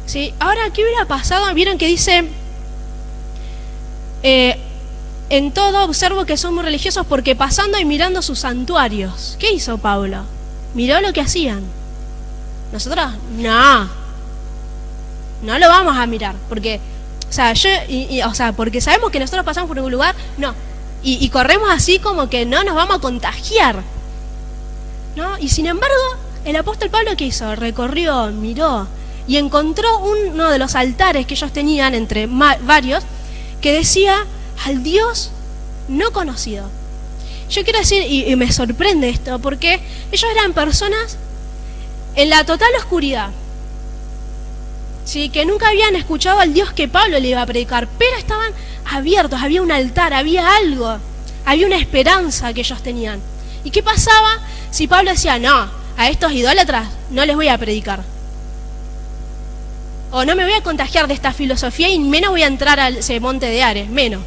¿Sí? Ahora, ¿qué hubiera pasado? Vieron que dice, en todo observo que son muy religiosos, porque pasando y mirando sus santuarios. ¿Qué hizo Pablo? Miró lo que hacían. Nosotros, no lo vamos a mirar, porque, o sea, porque sabemos que nosotros pasamos por un lugar, no, y corremos así como que no nos vamos a contagiar, ¿no? Y sin embargo, el apóstol Pablo, ¿qué hizo? Recorrió, miró, y encontró uno de los altares que ellos tenían entre varios, que decía, al Dios no conocido. Yo quiero decir, y me sorprende esto, porque ellos eran personas en la total oscuridad, ¿sí? Que nunca habían escuchado al Dios que Pablo le iba a predicar, pero estaban abiertos, había un altar, había algo, había una esperanza que ellos tenían. ¿Y qué pasaba si Pablo decía, no, a estos idólatras no les voy a predicar? O no me voy a contagiar de esta filosofía y menos voy a entrar a ese monte de Ares, menos.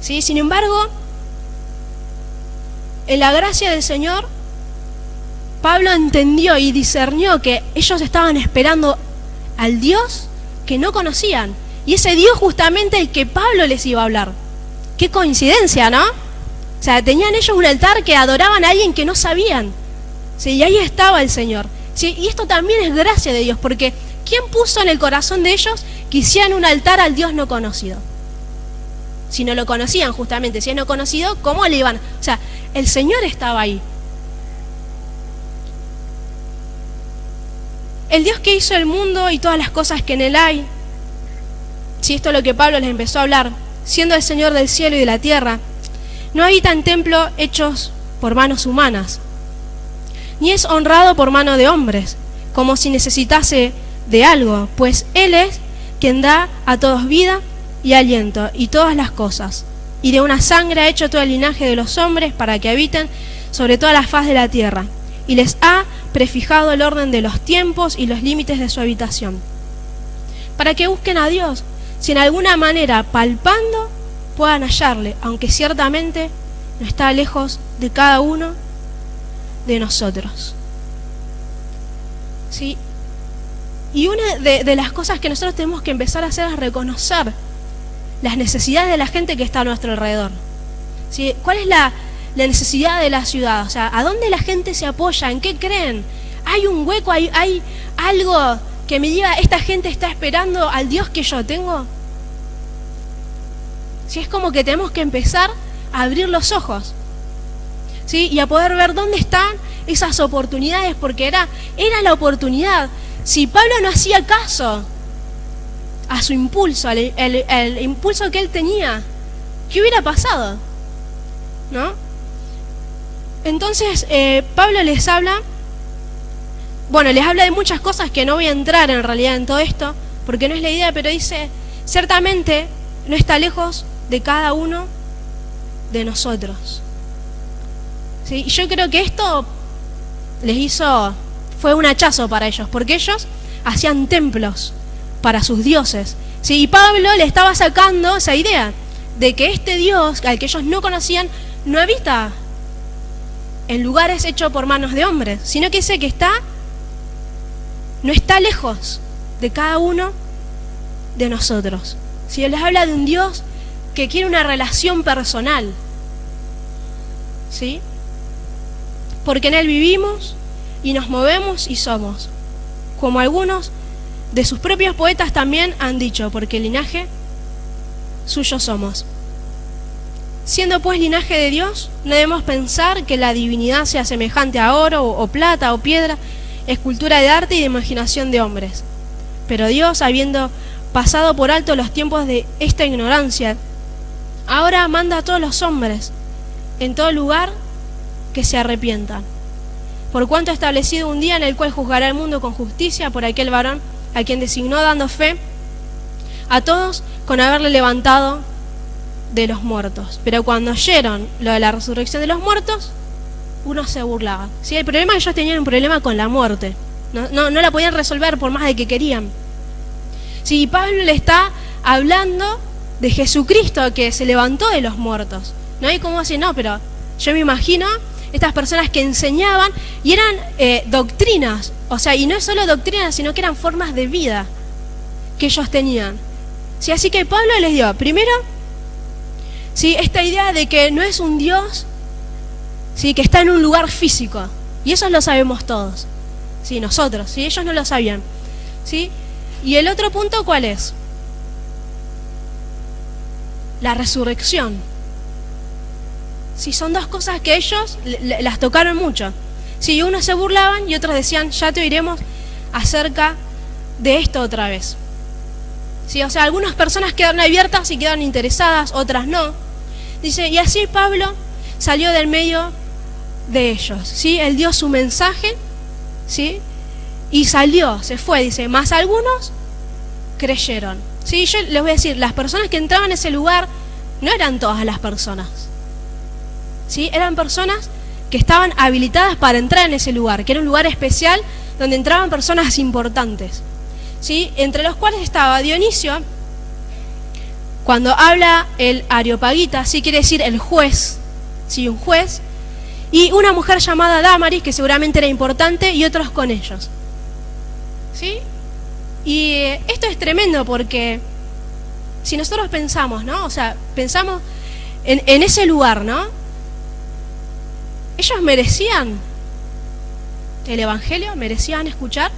¿Sí? Sin embargo, en la gracia del Señor, Pablo entendió y discernió que ellos estaban esperando al Dios que no conocían. Y ese Dios justamente el que Pablo les iba a hablar. Qué coincidencia, ¿no? O sea, tenían ellos un altar que adoraban a alguien que no sabían. ¿Sí? Y ahí estaba el Señor. ¿Sí? Y esto también es gracia de Dios, porque ¿quién puso en el corazón de ellos que hicieran un altar al Dios no conocido? Si no lo conocían justamente, si es no conocido, ¿cómo le iban? O sea, el Señor estaba ahí. El Dios que hizo el mundo y todas las cosas que en él hay, si esto es lo que Pablo les empezó a hablar, siendo el Señor del cielo y de la tierra, no habita en templos hechos por manos humanas, ni es honrado por mano de hombres, como si necesitase de algo, pues Él es quien da a todos vida y aliento y todas las cosas, y de una sangre ha hecho todo el linaje de los hombres para que habiten sobre toda la faz de la tierra, y les ha prefijado el orden de los tiempos y los límites de su habitación, para que busquen a Dios, si en alguna manera palpando puedan hallarle, aunque ciertamente no está lejos de cada uno de nosotros. ¿Sí? Y una de las cosas que nosotros tenemos que empezar a hacer es reconocer las necesidades de la gente que está a nuestro alrededor. ¿Sí? ¿Cuál es la necesidad de la ciudad? O sea, ¿a dónde la gente se apoya? ¿En qué creen? ¿Hay un hueco? ¿Hay algo que me diga, esta gente está esperando al Dios que yo tengo? ¿Sí? Es como que tenemos que empezar a abrir los ojos, ¿sí? Y a poder ver dónde están esas oportunidades, porque era la oportunidad. Si Pablo no hacía caso a su impulso, el impulso que él tenía, ¿qué hubiera pasado? ¿No? Entonces, Pablo les habla de muchas cosas que no voy a entrar en realidad en todo esto, porque no es la idea, pero dice, ciertamente no está lejos de cada uno de nosotros. ¿Sí? Y yo creo que esto fue un hachazo para ellos, porque ellos hacían templos para sus dioses. ¿Sí? Y Pablo le estaba sacando esa idea de que este Dios, al que ellos no conocían, no habita en lugares hechos por manos de hombres, sino que dice que no está lejos de cada uno de nosotros. ¿Sí? Él les habla de un Dios que quiere una relación personal, ¿sí? Porque en Él vivimos y nos movemos y somos, como algunos de sus propios poetas también han dicho, porque el linaje suyo somos. Siendo pues linaje de Dios, no debemos pensar que la divinidad sea semejante a oro o plata o piedra, escultura de arte y de imaginación de hombres. Pero Dios, habiendo pasado por alto los tiempos de esta ignorancia, ahora manda a todos los hombres en todo lugar que se arrepientan, por cuanto ha establecido un día en el cual juzgará el mundo con justicia por aquel varón a quien designó, dando fe a todos con haberle levantado de los muertos. Pero cuando oyeron lo de la resurrección de los muertos, unos se burlaban. ¿Sí? El problema es que ellos tenían un problema con la muerte, no la podían resolver por más de que querían. Sí, Pablo le está hablando de Jesucristo que se levantó de los muertos, ¿no? Y como así, no, pero yo me imagino estas personas que enseñaban y eran doctrinas, o sea, y no es solo doctrinas, sino que eran formas de vida que ellos tenían. ¿Sí? Así que Pablo les dio, primero, ¿sí?, esta idea de que no es un Dios, ¿sí?, que está en un lugar físico, y eso lo sabemos todos, ¿sí?, nosotros, ¿sí?, ellos no lo sabían, ¿sí? Y el otro punto, ¿cuál es? La resurrección. Sí, son dos cosas que ellos las tocaron mucho. Sí, unos se burlaban y otros decían, ya te oiremos acerca de esto otra vez. Sí, o sea, algunas personas quedaron abiertas y quedaron interesadas, otras no. Dice, y así Pablo salió del medio de ellos, ¿sí? Él dio su mensaje, ¿sí? y salió, se fue, dice, más algunos creyeron. Sí, yo les voy a decir, las personas que entraban en ese lugar no eran todas las personas. ¿Sí? Eran personas que estaban habilitadas para entrar en ese lugar, que era un lugar especial donde entraban personas importantes. ¿Sí? Entre los cuales estaba Dionisio, cuando habla el Areopagita, sí quiere decir el juez, ¿sí? Un juez, y una mujer llamada Dámaris, que seguramente era importante, y otros con ellos. ¿Sí? Y esto es tremendo porque si nosotros pensamos, ¿no? O sea, pensamos en ese lugar, ¿no? ¿Ellos merecían el Evangelio? ¿Merecían escuchar?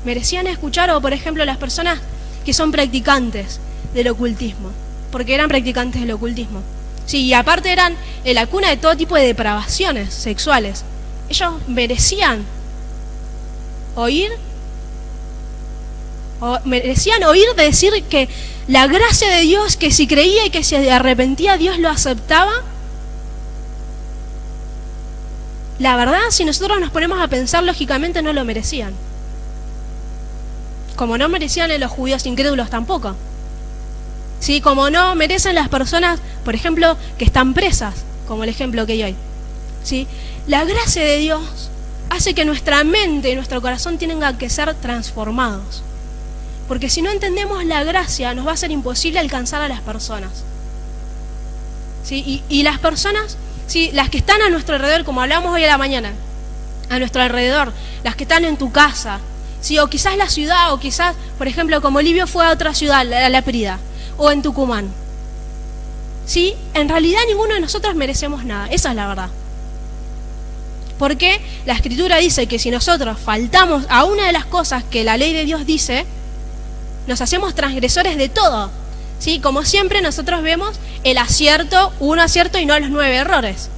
¿Merecían escuchar? O, por ejemplo, las personas que son practicantes del ocultismo, porque eran practicantes del ocultismo. Sí, y aparte eran la cuna de todo tipo de depravaciones sexuales. ¿Ellos merecían oír? ¿O merecían oír decir que la gracia de Dios, que si creía y que se arrepentía, Dios lo aceptaba? La verdad, si nosotros nos ponemos a pensar lógicamente, no lo merecían. Como no merecían los judíos incrédulos tampoco. Sí, como no merecen las personas, por ejemplo, que están presas, como el ejemplo que hay. ¿Sí? La gracia de Dios hace que nuestra mente y nuestro corazón tengan que ser transformados. Porque si no entendemos la gracia, nos va a ser imposible alcanzar a las personas. ¿Sí? Y las personas, ¿sí? Las que están a nuestro alrededor, como hablamos hoy a la mañana, a nuestro alrededor, las que están en tu casa, ¿sí? O quizás la ciudad, o quizás, por ejemplo, como Livio fue a otra ciudad, a Láprida, o en Tucumán. ¿Sí? En realidad ninguno de nosotros merecemos nada, esa es la verdad. Porque la Escritura dice que si nosotros faltamos a una de las cosas que la ley de Dios dice, nos hacemos transgresores de todo. ¿Sí? Como siempre nosotros vemos el acierto, un acierto y no los 9 errores.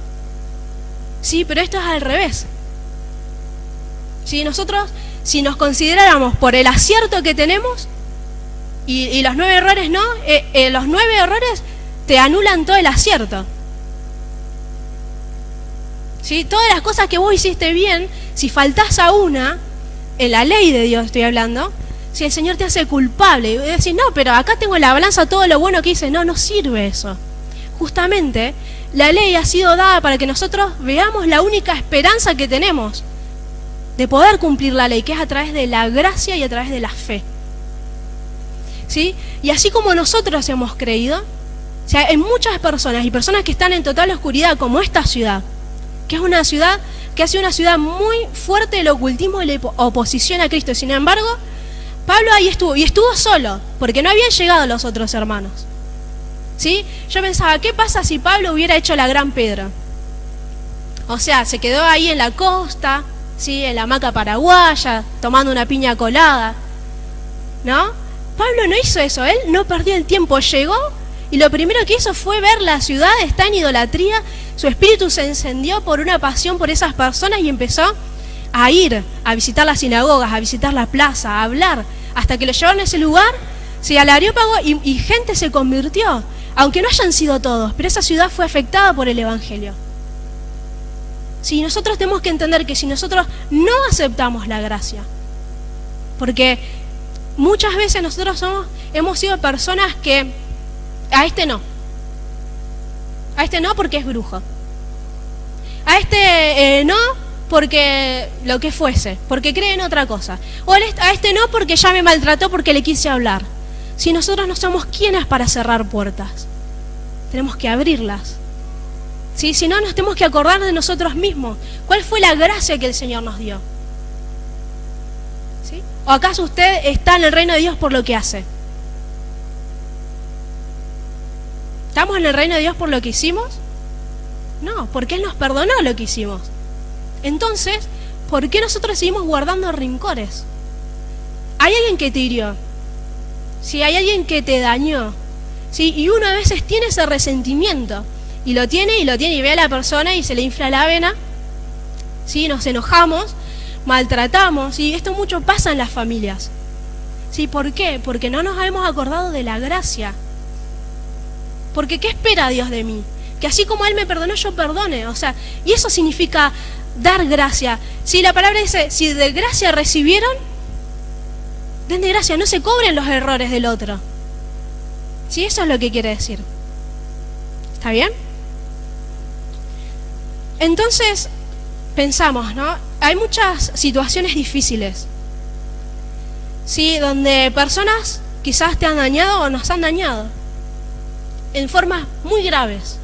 ¿Sí? Pero esto es al revés. ¿Sí? Nosotros, si nos consideráramos por el acierto que tenemos y los 9 errores no, los 9 errores te anulan todo el acierto. ¿Sí? Todas las cosas que vos hiciste bien, si faltás a una, en la ley de Dios estoy hablando, si el Señor te hace culpable y decís, no, pero acá tengo en la balanza todo lo bueno que hice, no sirve eso. Justamente, la ley ha sido dada para que nosotros veamos la única esperanza que tenemos de poder cumplir la ley, que es a través de la gracia y a través de la fe. ¿Sí? Y así como nosotros hemos creído, o sea, hay muchas personas y personas que están en total oscuridad, como esta ciudad, que es una ciudad que ha sido una ciudad muy fuerte del ocultismo y la oposición a Cristo. Sin embargo, Pablo ahí estuvo, y estuvo solo, porque no habían llegado los otros hermanos. ¿Sí? Yo pensaba, ¿qué pasa si Pablo hubiera hecho la Gran Pedro? O sea, se quedó ahí en la costa, ¿sí? En la hamaca paraguaya, tomando una piña colada, ¿no? Pablo no hizo eso, él no perdió el tiempo, llegó y lo primero que hizo fue ver la ciudad, está en idolatría, su espíritu se encendió por una pasión por esas personas y empezó a ir a visitar las sinagogas, a visitar la plaza, a hablar, hasta que lo llevaron a ese lugar, sí, al Areópago, y gente se convirtió, aunque no hayan sido todos, pero esa ciudad fue afectada por el Evangelio. Sí, nosotros tenemos que entender que si nosotros no aceptamos la gracia, porque muchas veces nosotros hemos sido personas que a este no porque es brujo, a este no porque lo que fuese, porque cree en otra cosa, o a este no porque ya me maltrató porque le quise hablar. Si nosotros no somos quienes para cerrar puertas, tenemos que abrirlas. ¿Sí? Si no, nos tenemos que acordar de nosotros mismos. ¿Cuál fue la gracia que el Señor nos dio? ¿Sí? ¿O acaso usted está en el reino de Dios por lo que hace? ¿Estamos en el reino de Dios por lo que hicimos? No, porque Él nos perdonó lo que hicimos. Entonces, ¿por qué nosotros seguimos guardando rencores? Hay alguien que te hirió, ¿sí? Hay alguien que te dañó, ¿sí? Y uno a veces tiene ese resentimiento, y lo tiene, y ve a la persona y se le infla la vena, ¿sí? Nos enojamos, maltratamos, y esto mucho pasa en las familias. ¿Sí? ¿Por qué? Porque no nos hemos acordado de la gracia. Porque ¿qué espera Dios de mí? Que así como Él me perdonó, yo perdone. O sea, y eso significa dar gracia. Si la palabra dice, si de gracia recibieron, den de gracia, no se cobren los errores del otro. Sí, eso es lo que quiere decir. ¿Está bien? Entonces, pensamos, ¿no? Hay muchas situaciones difíciles, ¿sí? Donde personas quizás te han dañado o nos han dañado en formas muy graves.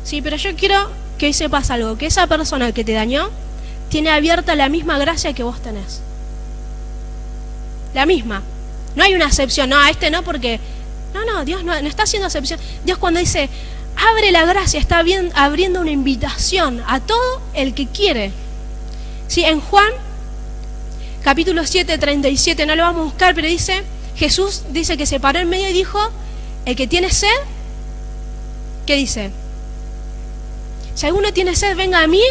Sí, pero yo quiero que hoy sepas algo, que esa persona que te dañó tiene abierta la misma gracia que vos tenés. La misma. No hay una excepción, no, a este no porque... No, Dios no está haciendo excepción. Dios cuando dice, abre la gracia, está bien, abriendo una invitación a todo el que quiere. Sí, en Juan, capítulo 7, 37, no lo vamos a buscar, pero dice, Jesús dice que se paró en medio y dijo, el que tiene sed, ¿qué dice? Si alguno tiene sed, venga a mí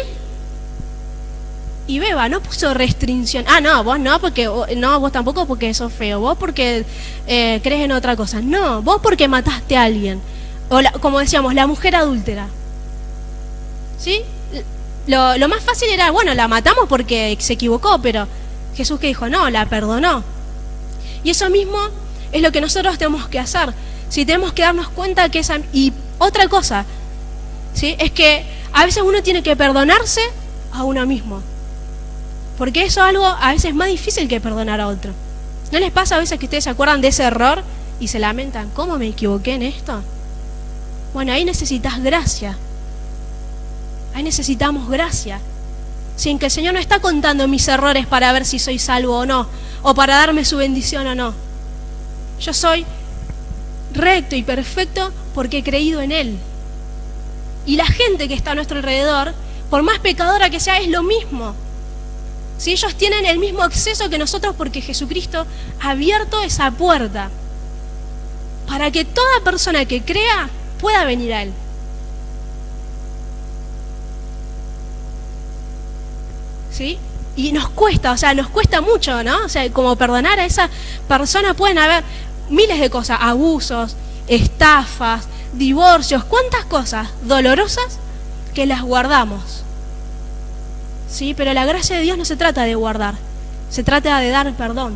y beba. No puso restricción. No, vos no, porque no, vos tampoco porque sos feo. Vos porque crees en otra cosa. No, vos porque mataste a alguien. O como decíamos, la mujer adúltera. ¿Sí? Lo más fácil era, bueno, la matamos porque se equivocó, pero Jesús que dijo, no, la perdonó. Y eso mismo es lo que nosotros tenemos que hacer. Si tenemos que darnos cuenta que esa... Y otra cosa, ¿sí? Es que a veces uno tiene que perdonarse a uno mismo. Porque eso es algo a veces más difícil que perdonar a otro. ¿No les pasa a veces que ustedes se acuerdan de ese error y se lamentan? ¿Cómo me equivoqué en esto? Bueno, ahí necesitas gracia. Ahí necesitamos gracia. Sin que el Señor no está contando mis errores para ver si soy salvo o no, o para darme su bendición o no. Yo soy recto y perfecto porque he creído en Él. Y la gente que está a nuestro alrededor, por más pecadora que sea, es lo mismo. Si ellos tienen el mismo acceso que nosotros porque Jesucristo ha abierto esa puerta para que toda persona que crea pueda venir a Él. ¿Sí? Y nos cuesta mucho, ¿no? O sea, como perdonar a esa persona pueden haber miles de cosas, abusos, estafas, divorcios, cuántas cosas dolorosas que las guardamos. Sí, pero la gracia de Dios no se trata de guardar, se trata de dar perdón.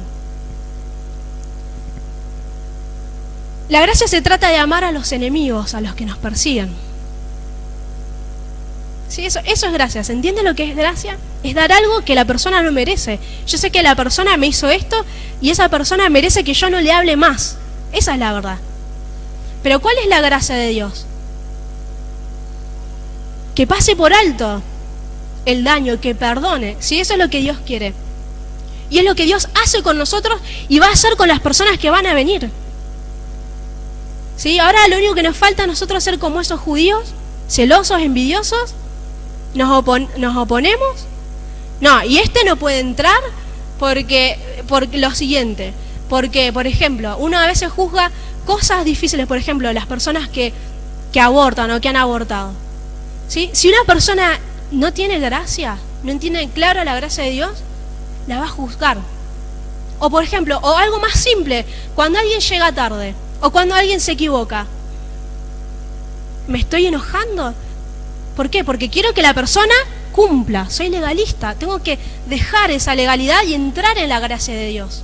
La gracia se trata de amar a los enemigos, a los que nos persiguen. Sí, eso es gracia. ¿Se entiende lo que es gracia? Es dar algo que la persona no merece. Yo sé que la persona me hizo esto y esa persona merece que yo no le hable más. Esa es la verdad. Pero ¿cuál es la gracia de Dios? Que pase por alto el daño, que perdone. Sí, eso es lo que Dios quiere. Y es lo que Dios hace con nosotros y va a hacer con las personas que van a venir. ¿Sí? Ahora lo único que nos falta a nosotros es ser como esos judíos, celosos, envidiosos. Nos oponemos. No, y este no puede entrar porque lo siguiente. Porque, por ejemplo, uno a veces juzga cosas difíciles, por ejemplo, las personas que abortan o que han abortado. ¿Sí? Si una persona no tiene gracia, no entiende claro la gracia de Dios, la va a juzgar. O por ejemplo, o algo más simple, cuando alguien llega tarde, o cuando alguien se equivoca. ¿Me estoy enojando? ¿Por qué? Porque quiero que la persona cumpla, soy legalista, tengo que dejar esa legalidad y entrar en la gracia de Dios.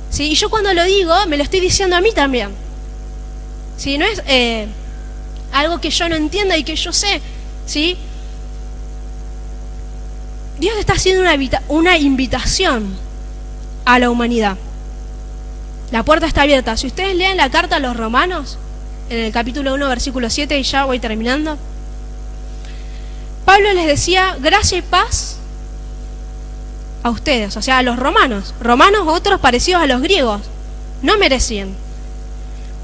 ¿Sí? Y yo cuando lo digo, me lo estoy diciendo a mí también. ¿Sí? No es algo que yo no entienda y que yo sé, ¿sí? Dios está haciendo una invitación a la humanidad. La puerta está abierta. Si ustedes leen la carta a los Romanos, en el capítulo 1, versículo 7, y ya voy terminando, Pablo les decía, gracia y paz a ustedes, o sea, a los romanos. Romanos o otros parecidos a los griegos. No merecían.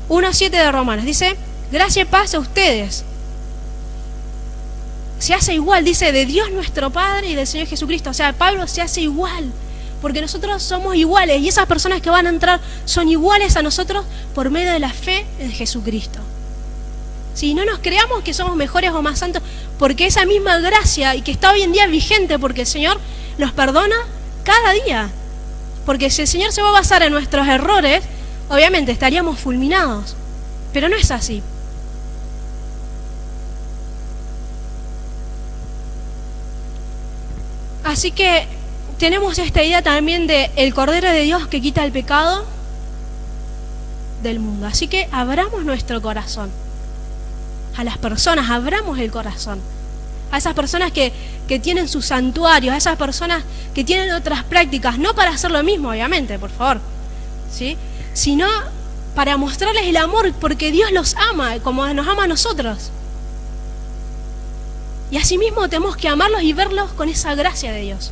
1:7 de Romanos dice, gracia y paz a ustedes. Se hace igual, dice, de Dios nuestro Padre y del Señor Jesucristo. O sea, Pablo se hace igual, porque nosotros somos iguales y esas personas que van a entrar son iguales a nosotros por medio de la fe en Jesucristo. Si no nos creamos que somos mejores o más santos, porque esa misma gracia y que está hoy en día vigente, porque el Señor nos perdona cada día. Porque si el Señor se va a basar en nuestros errores, obviamente estaríamos fulminados. Pero no es así. Así que tenemos esta idea también de el Cordero de Dios que quita el pecado del mundo. Así que abramos nuestro corazón. A las personas, abramos el corazón. A esas personas que tienen sus santuarios, a esas personas que tienen otras prácticas, no para hacer lo mismo, obviamente, por favor, ¿sí? Sino para mostrarles el amor, porque Dios los ama, como nos ama a nosotros. Y asimismo tenemos que amarlos y verlos con esa gracia de Dios.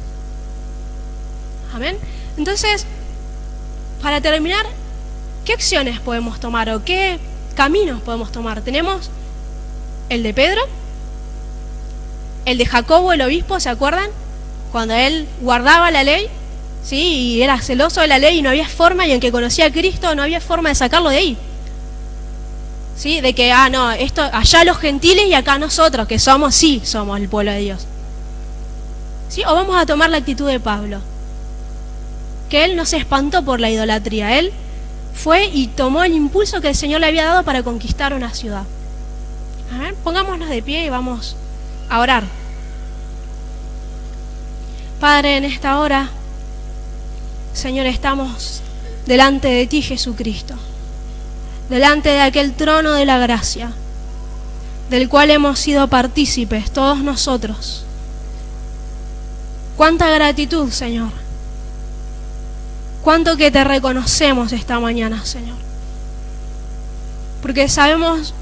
Amén. Entonces, para terminar, ¿qué acciones podemos tomar o qué caminos podemos tomar? Tenemos el de Pedro, el de Jacobo, el obispo, ¿se acuerdan? Cuando él guardaba la ley, ¿sí? Y era celoso de la ley y no había forma, y en que conocía a Cristo no había forma de sacarlo de ahí. ¿Sí? De que, no, esto allá los gentiles y acá nosotros, que somos el pueblo de Dios. ¿Sí? O vamos a tomar la actitud de Pablo, que él no se espantó por la idolatría, él fue y tomó el impulso que el Señor le había dado para conquistar una ciudad. A ver, pongámonos de pie y vamos a orar. Padre, en esta hora, Señor, estamos delante de ti, Jesucristo, delante de aquel trono de la gracia, del cual hemos sido partícipes todos nosotros. Cuánta gratitud, Señor. Cuánto que te reconocemos esta mañana, Señor. Porque sabemos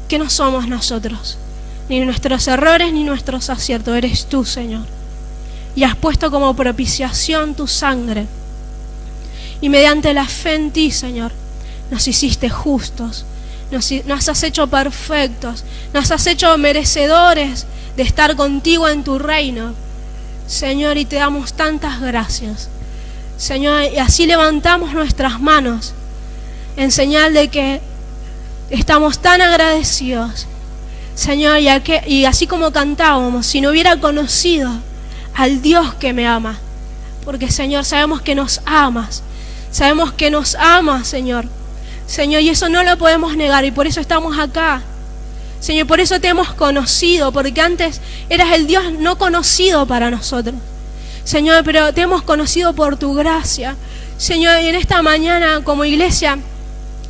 que no somos nosotros, ni nuestros errores, ni nuestros aciertos. Eres tú, Señor. Y has puesto como propiciación tu sangre. Y mediante la fe en ti, Señor, nos hiciste justos, nos has hecho perfectos, nos has hecho merecedores de estar contigo en tu reino, Señor, y te damos tantas gracias, Señor, y así levantamos nuestras manos en señal de que estamos tan agradecidos, Señor, y así como cantábamos, si no hubiera conocido al Dios que me ama, porque, Señor, sabemos que nos amas, Señor, y eso no lo podemos negar, y por eso estamos acá, Señor, por eso te hemos conocido, porque antes eras el Dios no conocido para nosotros, Señor, pero te hemos conocido por tu gracia, Señor, y en esta mañana como iglesia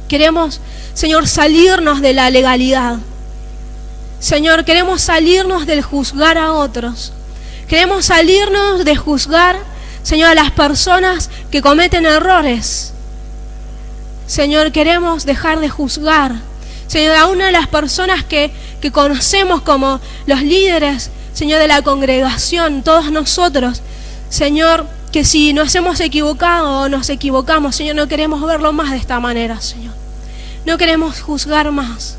queremos, Señor, salirnos de la legalidad, Señor, queremos salirnos del juzgar a otros, queremos salirnos de juzgar, Señor, a las personas que cometen errores. Señor, queremos dejar de juzgar, Señor, a una de las personas que conocemos como los líderes, Señor, de la congregación, todos nosotros, Señor, que si nos hemos equivocado o nos equivocamos, Señor, no queremos verlo más de esta manera, Señor. No queremos juzgar más.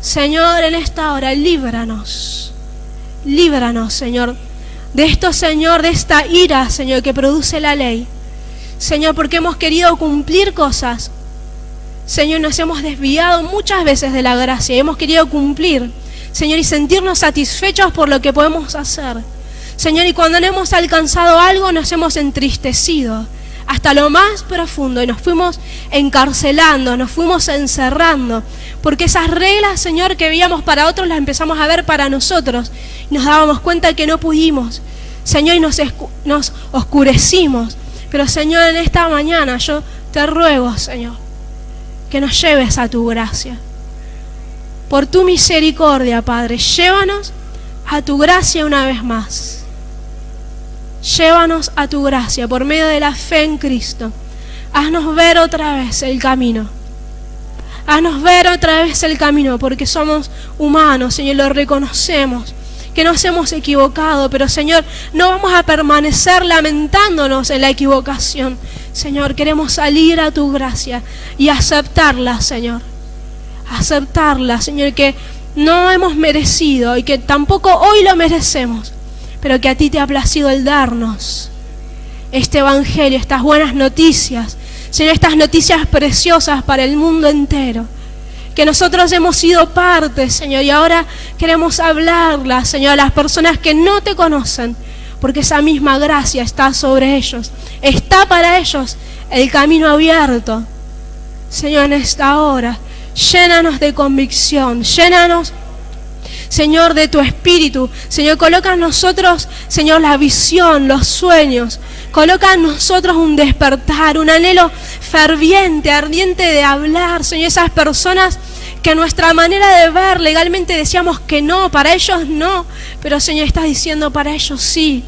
Señor, en esta hora, líbranos, Señor, de esto, Señor, de esta ira, Señor, que produce la ley. Señor, porque hemos querido cumplir cosas. Señor, nos hemos desviado muchas veces de la gracia. Hemos querido cumplir, Señor, y sentirnos satisfechos por lo que podemos hacer. Señor, y cuando no hemos alcanzado algo, nos hemos entristecido hasta lo más profundo y nos fuimos encarcelando, nos fuimos encerrando, porque esas reglas, Señor, que veíamos para otros, las empezamos a ver para nosotros y nos dábamos cuenta que no pudimos, Señor, y nos oscurecimos. Pero, Señor, en esta mañana yo te ruego, Señor, que nos lleves a tu gracia. Por tu misericordia, Padre, llévanos a tu gracia una vez más. Llévanos a tu gracia por medio de la fe en Cristo. Haznos ver otra vez el camino. Haznos ver otra vez el camino, porque somos humanos, Señor, lo reconocemos, que nos hemos equivocado, pero, Señor, no vamos a permanecer lamentándonos en la equivocación. Señor, queremos salir a tu gracia y aceptarla, Señor. Aceptarla, Señor, que no hemos merecido y que tampoco hoy lo merecemos, pero que a ti te ha placido el darnos este evangelio, estas buenas noticias, Señor, estas noticias preciosas para el mundo entero, que nosotros hemos sido parte, Señor, y ahora queremos hablarlas, Señor, a las personas que no te conocen, porque esa misma gracia está sobre ellos, está para ellos el camino abierto. Señor, en esta hora, llénanos de convicción, llénanos, Señor, de tu espíritu. Señor, coloca en nosotros, Señor, la visión, los sueños. Coloca en nosotros un despertar, un anhelo ferviente, ardiente de hablar, Señor, esas personas que a nuestra manera de ver legalmente decíamos que no, para ellos no, pero Señor, estás diciendo para ellos sí.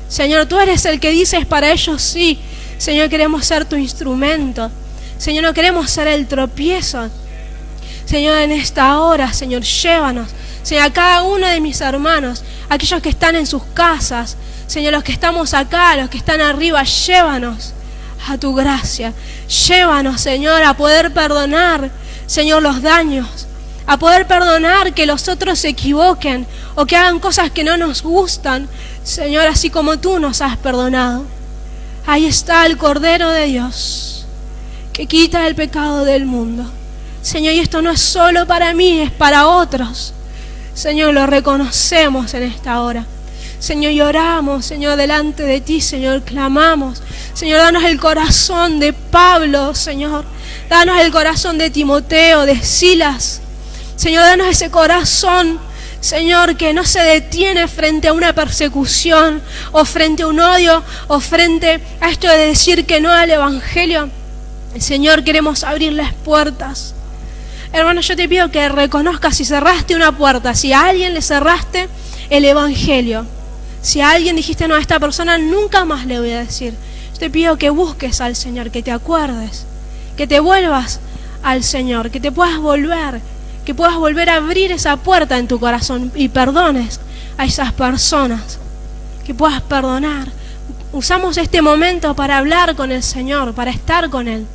Señor, tú eres el que dices para ellos sí. Señor, queremos ser tu instrumento. Señor, no queremos ser el tropiezo. Señor, en esta hora, Señor, llévanos. Señor, a cada uno de mis hermanos, aquellos que están en sus casas, Señor, los que estamos acá, los que están arriba, llévanos a tu gracia. Llévanos, Señor, a poder perdonar, Señor, los daños, a poder perdonar que los otros se equivoquen o que hagan cosas que no nos gustan, Señor, así como tú nos has perdonado. Ahí está el Cordero de Dios, que quita el pecado del mundo. Señor, y esto no es solo para mí, es para otros. Señor, lo reconocemos en esta hora. Señor, lloramos, Señor, delante de ti, Señor, clamamos. Señor, danos el corazón de Pablo, Señor. Danos el corazón de Timoteo, de Silas. Señor, danos ese corazón, Señor, que no se detiene frente a una persecución o frente a un odio o frente a esto de decir que no al Evangelio. Señor, queremos abrir las puertas. Hermano, yo te pido que reconozcas si cerraste una puerta, si a alguien le cerraste el Evangelio, si a alguien dijiste, no, a esta persona nunca más le voy a decir. Yo te pido que busques al Señor, que te acuerdes, que te vuelvas al Señor, que te puedas volver, que puedas volver a abrir esa puerta en tu corazón y perdones a esas personas, que puedas perdonar. Usamos este momento para hablar con el Señor, para estar con Él.